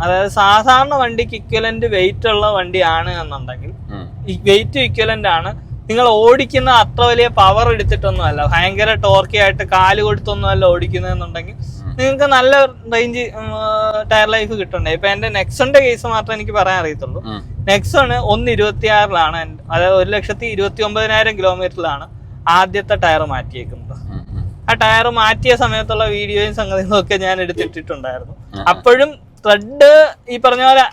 അതായത് സാധാരണ വണ്ടിക്ക് ഇക്വലന്റ് വെയിറ്റ് ഉള്ള വണ്ടിയാണ് എന്നുണ്ടെങ്കിൽ വെയിറ്റ് ഇക്വലന്റ് ആണ്, നിങ്ങൾ ഓടിക്കുന്ന അത്ര വലിയ പവർ എടുത്തിട്ടൊന്നും അല്ല, ഭയങ്കര ടോർക്കി ആയിട്ട് കാല് കൊടുത്തൊന്നും അല്ല ഓടിക്കുന്നതെന്നുണ്ടെങ്കിൽ നിങ്ങൾക്ക് നല്ല റേഞ്ച് ടയർ ലൈഫ് കിട്ടണ്ടേ. ഇപ്പൊ എന്റെ നെക്സന്റെ കേസ് മാത്രമേ എനിക്ക് പറയാൻ അറിയത്തുള്ളൂ. നെക്സണ് 1.26 അതായത് 1,29,000 കിലോമീറ്ററിലാണ് ആദ്യത്തെ ടയർ മാറ്റിയേക്കുന്നത്. ആ ടയർ മാറ്റിയ സമയത്തുള്ള വീഡിയോയും സംഗതികളും ഒക്കെ ഞാൻ എടുത്തിട്ടുണ്ടായിരുന്നു. അപ്പോഴും ത്രെഡ് ഈ പറഞ്ഞ പോലെ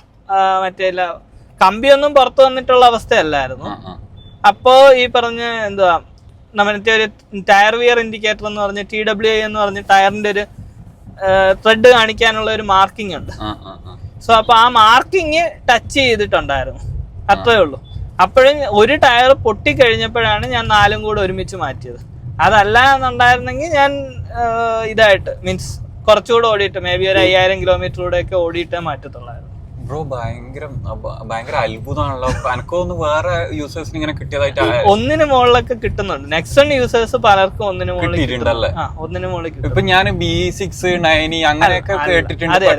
മറ്റേ കമ്പിയൊന്നും പുറത്തു വന്നിട്ടുള്ള അവസ്ഥയല്ലായിരുന്നു. അപ്പോ ഈ പറഞ്ഞ എന്തുവാ മറ്റേ ഒരു ടയർ വിയർ ഇൻഡിക്കേറ്റർ എന്ന് പറഞ്ഞ് TWI എന്ന് പറഞ്ഞ് ടയറിന്റെ ഒരു ത്രെഡ് കാണിക്കാനുള്ള ഒരു മാർക്കിംഗ് ഉണ്ട്. സോ അപ്പൊ ആ മാർക്കിങ് ടച്ച് ചെയ്തിട്ടുണ്ടായിരുന്നു, അത്രേ ഉള്ളൂ. അപ്പോഴും ഒരു ടയർ പൊട്ടിക്കഴിഞ്ഞപ്പോഴാണ് ഞാൻ 4 കൂടെ ഒരുമിച്ച് മാറ്റിയത്. അതല്ല എന്നുണ്ടായിരുന്നെങ്കിൽ ഞാൻ ഇതായിട്ട് മീൻസ് കുറച്ചുകൂടെ ഓടിയിട്ട് മേ ബി ഒരു 5000 കിലോമീറ്റർ കൂടെ ഒക്കെ ഓടിയിട്ടേ മാറ്റത്തുള്ളായിരുന്നു. ബ്രോ ഭയങ്കര അത്ഭുതമാണല്ലോ. എനിക്കൊന്ന് വേറെ യൂസേഴ്സിന് ഇങ്ങനെ കിട്ടിയതായിട്ട് 1 മുകളിലൊക്കെ കിട്ടുന്നുണ്ട്. നെക്സൺ യൂസേഴ്സ് പലർക്കും 1 മുകളിൽ കിട്ടിയിട്ടുണ്ടല്ലേ? 1 മുകളിൽ കിട്ടും. ഇപ്പൊ ഞാൻ BE6 9 അങ്ങനെയൊക്കെ കേട്ടിട്ടുണ്ട്.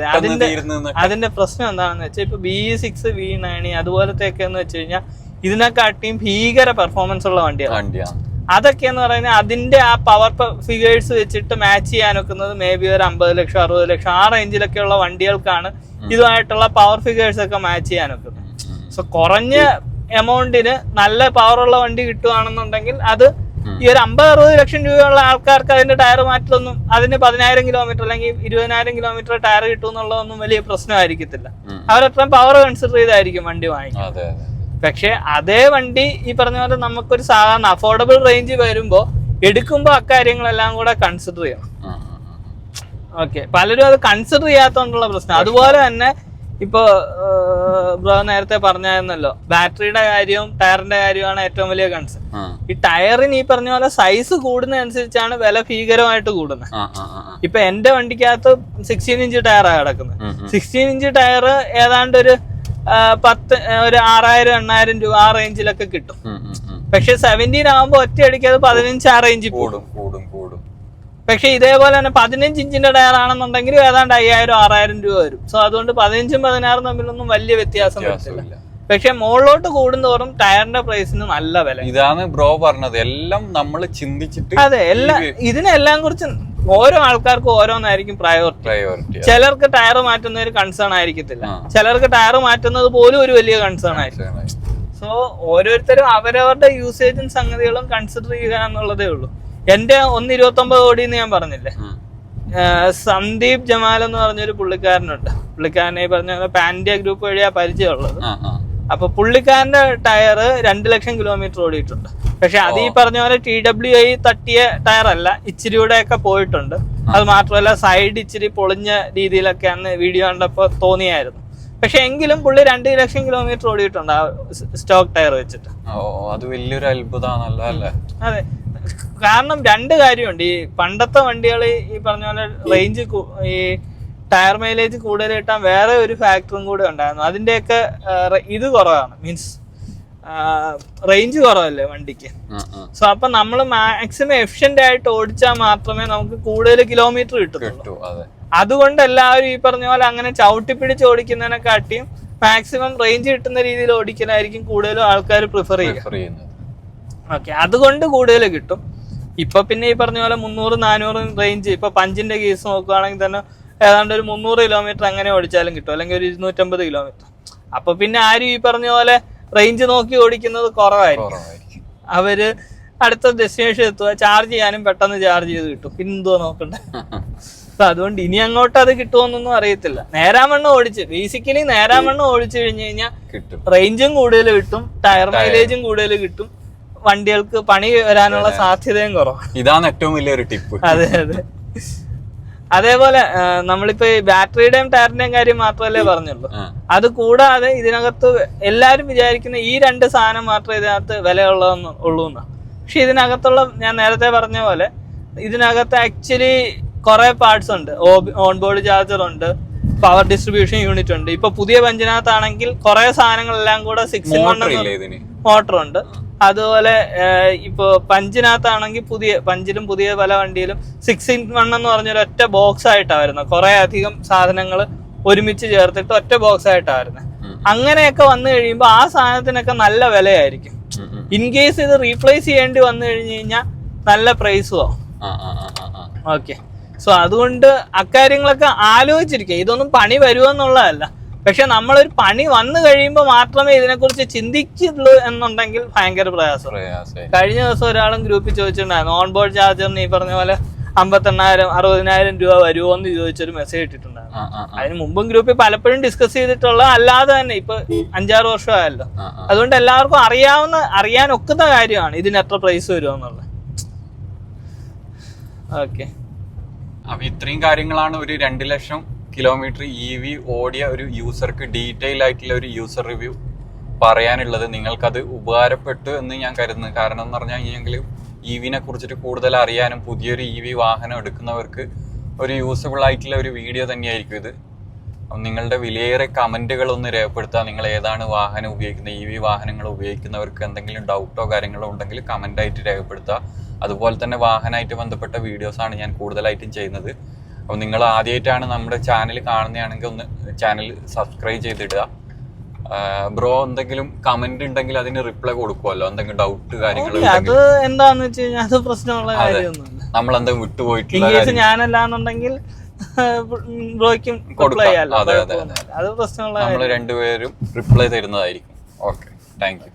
അതിന്റെ പ്രശ്നം എന്താണെന്ന് വെച്ചാൽ ഇപ്പൊ BE6 V9 അതുപോലത്തെയൊക്കെ എന്ന് വെച്ച് കഴിഞ്ഞാൽ ഇതിനെക്കാട്ടിയും ഭീകര പെർഫോമൻസ് ഉള്ള വണ്ടിയാണ്. അതൊക്കെ എന്ന് പറയുന്നത് അതിന്റെ ആ പവർ ഫിഗേഴ്സ് വെച്ചിട്ട് മാച്ച് ചെയ്യാൻ വെക്കുന്നത് മേ ബി ഒരു 50 ലക്ഷം 60 ലക്ഷം ആ റേഞ്ചിലൊക്കെ ഉള്ള വണ്ടികൾക്കാണ് ഇതുമായിട്ടുള്ള പവർ ഫിഗേഴ്സ് ഒക്കെ മാച്ച് ചെയ്യാൻ വെക്കുന്നത്. സോ കുറഞ്ഞ എമൗണ്ടിന് നല്ല പവറുള്ള വണ്ടി കിട്ടുകയാണെന്നുണ്ടെങ്കിൽ അത് ഈ ഒരു 50-60 ലക്ഷം രൂപയുള്ള ആൾക്കാർക്ക് അതിന്റെ ടയർ മാറ്റലൊന്നും, അതിന് 10,000 കിലോമീറ്റർ അല്ലെങ്കിൽ 20,000 കിലോമീറ്റർ ടയർ കിട്ടും എന്നുള്ളതൊന്നും വലിയ പ്രശ്നമായിരിക്കത്തില്ല. അവരത്രയും പവർ കൺസിഡർ ചെയ്തായിരിക്കും വണ്ടി വാങ്ങിക്കുന്നത്. പക്ഷെ അതേ വണ്ടി ഈ പറഞ്ഞ പോലെ നമുക്കൊരു സാധാരണ അഫോർഡബിൾ റേഞ്ച് വരുമ്പോ എടുക്കുമ്പോ അക്കാര്യങ്ങളെല്ലാം കൂടെ കൺസിഡർ ചെയ്യണം. ഓക്കെ, പലരും അത് കൺസിഡർ ചെയ്യാത്തോണ്ടുള്ള പ്രശ്നം. അതുപോലെ തന്നെ ഇപ്പൊ ബ്രോ നേരത്തെ പറഞ്ഞായിരുന്നല്ലോ, ബാറ്ററിയുടെ കാര്യവും ടയറിന്റെ കാര്യവുമാണ് ഏറ്റവും വലിയ കൺസേൺ. ഈ ടയറിന് ഈ പറഞ്ഞ പോലെ സൈസ് കൂടുന്നതനുസരിച്ചാണ് വില ഭീകരമായിട്ട് കൂടുന്നത്. ഇപ്പൊ എന്റെ വണ്ടിക്കകത്ത് 16 ഇഞ്ച് ടയറാണ് കിടക്കുന്നത്. 16 ഇഞ്ച് ടയർ ഏതാണ്ട് ഒരു 6,000-8,000 രൂപ ആ റേഞ്ചിലൊക്കെ കിട്ടും. പക്ഷെ 17 ആകുമ്പോ ഒറ്റയടിക്ക് അത് 15 ആ റേഞ്ചിൽ കൂടും. പക്ഷെ ഇതേപോലെ തന്നെ 15 ഇഞ്ചിന്റെ ടയർ ആണെന്നുണ്ടെങ്കിൽ ഏതാണ്ട് 5,000-6,000 രൂപ വരും. സോ അതുകൊണ്ട് 15ഉം 16ഉം തമ്മിലൊന്നും വലിയ വ്യത്യാസം വരത്തില്ല. പക്ഷെ മുകളിലോട്ട് കൂടുന്തോറും ടയറിന്റെ പ്രൈസിന് നല്ല വില. ഇതാണ് ബ്രോ പറഞ്ഞത്, എല്ലാം നമ്മൾ ചിന്തിച്ചിട്ട്. അതെ, ഇതിനെല്ലാം കുറിച്ച് ഓരോ ആൾക്കാർക്കും ഓരോന്നായിരിക്കും പ്രയോറിറ്റി. ചിലർക്ക് ടയർ മാറ്റുന്ന ഒരു കൺസേൺ ആയിരിക്കത്തില്ല, ചിലർക്ക് ടയർ മാറ്റുന്നത് പോലും ഒരു വലിയ കൺസേൺ ആയിരിക്കും. സോ ഓരോരുത്തരും അവരവരുടെ യൂസേജും സംഗതികളും കൺസിഡർ ചെയ്യുക എന്നുള്ളതേ ഉള്ളൂ. എന്റെ 1.29 ഓടിയെന്ന് ഞാൻ പറഞ്ഞില്ലേ, സന്ദീപ് ജമാൽ എന്ന് പറഞ്ഞൊരു പുള്ളിക്കാരനുണ്ട്. പുള്ളിക്കാരനെ പറഞ്ഞ പാൻഡിയ ഗ്രൂപ്പ് വഴിയാ പരിചയമുള്ളത്. അപ്പൊ പുള്ളിക്കാരന്റെ ടയർ 2 ലക്ഷം കിലോമീറ്റർ ഓടിയിട്ടുണ്ട്. പക്ഷെ അത് ഈ പറഞ്ഞ പോലെ TWI തട്ടിയ ടയർ അല്ല, ഇച്ചിരി കൂടെ ഒക്കെ പോയിട്ടുണ്ട്. അത് മാത്രമല്ല സൈഡ് ഇച്ചിരി പൊളിഞ്ഞ രീതിയിലൊക്കെ അന്ന് വീഡിയോ കണ്ടപ്പോ തോന്നിയായിരുന്നു. പക്ഷെ എങ്കിലും പുള്ളി 2 ലക്ഷം കിലോമീറ്റർ ഓടിയിട്ടുണ്ട് ആ സ്റ്റോക്ക് ടയർ വെച്ചിട്ട്. അത് വലിയൊരു അത്ഭുതമാണല്ലോ അല്ലേ? അതെ, കാരണം 2 കാര്യമുണ്ട്. ഈ പണ്ടത്തെ വണ്ടികൾ ഈ പറഞ്ഞ പോലെ റേഞ്ച് ഈ ടയർ മൈലേജ് കൂടുതൽ കിട്ടാൻ വേറെ ഒരു ഫാക്ടറും കൂടെ ഉണ്ടായിരുന്നു. അതിന്റെയൊക്കെ ഇത് കുറവാണ്, മീൻസ് റേഞ്ച് കുറവല്ലേ വണ്ടിക്ക്. സോ അപ്പൊ നമ്മൾ മാക്സിമം എഫിഷ്യന്റ് ആയിട്ട് ഓടിച്ചാൽ മാത്രമേ നമുക്ക് കൂടുതൽ കിലോമീറ്റർ കിട്ടുള്ളൂ. അതുകൊണ്ട് എല്ലാവരും ഈ പറഞ്ഞ പോലെ അങ്ങനെ ചവിട്ടിപ്പിടിച്ച് ഓടിക്കുന്നതിനെക്കാട്ടിയും മാക്സിമം റേഞ്ച് കിട്ടുന്ന രീതിയിൽ ഓടിക്കലായിരിക്കും കൂടുതലും ആൾക്കാർ പ്രിഫർ ചെയ്യുന്നത്. ഓക്കെ, അതുകൊണ്ട് കൂടുതൽ കിട്ടും. ഇപ്പൊ പിന്നെ ഈ പറഞ്ഞ പോലെ 300-400 റേഞ്ച്, ഇപ്പൊ പഞ്ചിന്റെ കേസ് നോക്കുകയാണെങ്കിൽ തന്നെ ഏതാണ്ട് ഒരു 300 കിലോമീറ്റർ അങ്ങനെ ഓടിച്ചാലും കിട്ടും, അല്ലെങ്കിൽ ഒരു 250 കിലോമീറ്റർ. അപ്പൊ പിന്നെ ആരും ഈ പറഞ്ഞ പോലെ റേഞ്ച് നോക്കി ഓടിക്കുന്നത് കുറവായിരിക്കും. അവര് അടുത്ത ഡെസ്റ്റിനേഷൻ എത്തുക, ചാർജ് ചെയ്യാനും പെട്ടെന്ന് ചാർജ് ചെയ്ത് കിട്ടും, പിന്നെന്തോ നോക്കണ്ടേ. അപ്പൊ അതുകൊണ്ട് ഇനി അങ്ങോട്ട് അത് കിട്ടുമോന്നൊന്നും അറിയത്തില്ല. നേരാമണ്ണം ഓടിച്ച് ബേസിക്കലി നേരാമണ്ണം ഓടിച്ചു കഴിഞ്ഞു കഴിഞ്ഞാൽ റേഞ്ചും കൂടുതൽ കിട്ടും, ടയർ മൈലേജും കൂടുതൽ കിട്ടും, വണ്ടികൾക്ക് പണി വരാനുള്ള സാധ്യതയും കുറവാണ്. ഇതാണ് ഏറ്റവും വലിയൊരു ടിപ്പ്. അതെ അതെ. അതേപോലെ നമ്മളിപ്പോ ഈ ബാറ്ററിയുടെയും ടയറിന്റെയും കാര്യം മാത്രമല്ലേ പറഞ്ഞുള്ളൂ. അത് കൂടാതെ ഇതിനകത്ത് എല്ലാരും വിചാരിക്കുന്ന ഈ 2 സാധനം മാത്രമേ ഇതിനകത്ത് വിലയുള്ളൂ എന്നാ. പക്ഷെ ഇതിനകത്തുള്ള ഞാൻ നേരത്തെ പറഞ്ഞ പോലെ ഇതിനകത്ത് ആക്ച്വലി കുറെ പാർട്സ് ഉണ്ട്. ഓൺബോർഡ് ചാർജർ ഉണ്ട്, പവർ ഡിസ്ട്രിബ്യൂഷൻ യൂണിറ്റ് ഉണ്ട്. ഇപ്പൊ പുതിയ പഞ്ചിനകത്താണെങ്കിൽ കുറെ സാധനങ്ങളെല്ലാം കൂടെ 6-in-1 മോട്ടർ ഉണ്ട്. അതുപോലെ ഇപ്പൊ പഞ്ചിനകത്താണെങ്കിൽ പഞ്ചിലും പുതിയ പല വണ്ടിയിലും 6-in-1 എന്ന് പറഞ്ഞൊരു ഒറ്റ ബോക്സ് ആയിട്ടാണ് വരുന്നത്. കുറെ അധികം സാധനങ്ങൾ ഒരുമിച്ച് ചേർത്തിട്ട് ഒറ്റ ബോക്സ് ആയിട്ടാണ് വരുന്നത്. അങ്ങനെയൊക്കെ വന്നു കഴിയുമ്പോൾ ആ സാധനത്തിനൊക്കെ നല്ല വിലയായിരിക്കും. ഇൻ കേസ് ഇത് റീപ്ലേസ് ചെയ്യേണ്ടി വന്നു കഴിഞ്ഞു കഴിഞ്ഞാൽ നല്ല പ്രൈസും ആവും. ഓക്കെ, സോ അതുകൊണ്ട് അക്കാര്യങ്ങളൊക്കെ ആലോചിച്ചിരിക്കുക. ഇതൊന്നും പണി വരുമെന്നുള്ളതല്ല, പക്ഷെ നമ്മളൊരു പണി വന്നു കഴിയുമ്പോൾ മാത്രമേ ഇതിനെക്കുറിച്ച് ചിന്തിക്കുള്ളൂ എന്നുണ്ടെങ്കിൽ ഭയങ്കര പ്രയാസം. കഴിഞ്ഞ ദിവസം ഒരാളും ഗ്രൂപ്പിൽ ചോദിച്ചിട്ടുണ്ടായിരുന്നു, ഓൺ ബോർഡ് ചാർജറിന് ഈ പറഞ്ഞ പോലെ 58,000-60,000 രൂപ വരുമോ എന്ന് ചോദിച്ചൊരു മെസ്സേജ് ഇട്ടിട്ടുണ്ടായിരുന്നു. അതിന് മുമ്പും ഗ്രൂപ്പിൽ പലപ്പോഴും ഡിസ്കസ് ചെയ്തിട്ടുള്ള അല്ലാതെ തന്നെ ഇപ്പൊ 5-6 വർഷമായല്ലോ. അതുകൊണ്ട് എല്ലാവർക്കും അറിയാൻ ഒക്കുന്ന കാര്യമാണ് ഇതിന് എത്ര പ്രൈസ് വരുമെന്നുള്ളത്. ഓക്കെ, അപ്പൊ ഇത്രയും കാര്യങ്ങളാണ് ഒരു 2 ലക്ഷം കിലോമീറ്റർ EV ഓടിയ ഒരു യൂസർക്ക് ഡീറ്റെയിൽ ആയിട്ടുള്ള ഒരു യൂസർ റിവ്യൂ പറയാനുള്ളത്. നിങ്ങൾക്കത് ഉപകാരപ്പെട്ടു എന്ന് ഞാൻ കരുതുന്നു. കാരണം എന്ന് പറഞ്ഞു കഴിഞ്ഞെങ്കിൽ EVനെ കുറിച്ചിട്ട് കൂടുതൽ അറിയാനും പുതിയൊരു EV വാഹനം എടുക്കുന്നവർക്ക് ഒരു യൂസബിൾ ആയിട്ടുള്ള ഒരു വീഡിയോ തന്നെയായിരിക്കും ഇത്. നിങ്ങളുടെ വിലയേറെ കമന്റുകൾ ഒന്ന് രേഖപ്പെടുത്തുക. നിങ്ങൾ ഏതാണ് വാഹനം ഉപയോഗിക്കുന്നത്, EV വാഹനങ്ങൾ ഉപയോഗിക്കുന്നവർക്ക് എന്തെങ്കിലും ഡൗട്ടോ കാര്യങ്ങളോ ഉണ്ടെങ്കിൽ കമന്റായിട്ട് രേഖപ്പെടുത്തുക. അതുപോലെ തന്നെ വാഹനമായിട്ട് ബന്ധപ്പെട്ട വീഡിയോസാണ് ഞാൻ കൂടുതലായിട്ടും ചെയ്യുന്നത്. അപ്പോൾ നിങ്ങൾ ആദ്യമായിട്ടാണ് നമ്മുടെ ചാനൽ കാണുന്നതാണെങ്കിൽ ഒന്ന് ചാനൽ സബ്സ്ക്രൈബ് ചെയ്തിടുക. ബ്രോ എന്തെങ്കിലും കമന്റ് ഉണ്ടെങ്കിൽ അതിന് റിപ്ലൈ കൊടുക്കുമല്ലോ, എന്തെങ്കിലും ഡൗട്ട് കാര്യങ്ങൾ അത് എന്താന്ന് വെച്ച് കഴിഞ്ഞാൽ അത് പ്രശ്നമുള്ള കാര്യമൊന്നുമില്ല. നമ്മൾ എന്തെങ്കിലും വിട്ടുപോയിട്ടുള്ള ഞാനല്ലാന്നുണ്ടെങ്കിൽ ബ്രോയ്ക്കും കൊടുക്കാം. അതെ അതെ, നമ്മൾ 2 പേരും റിപ്ലൈ തരുന്നതായിരിക്കും. Okay, thank you.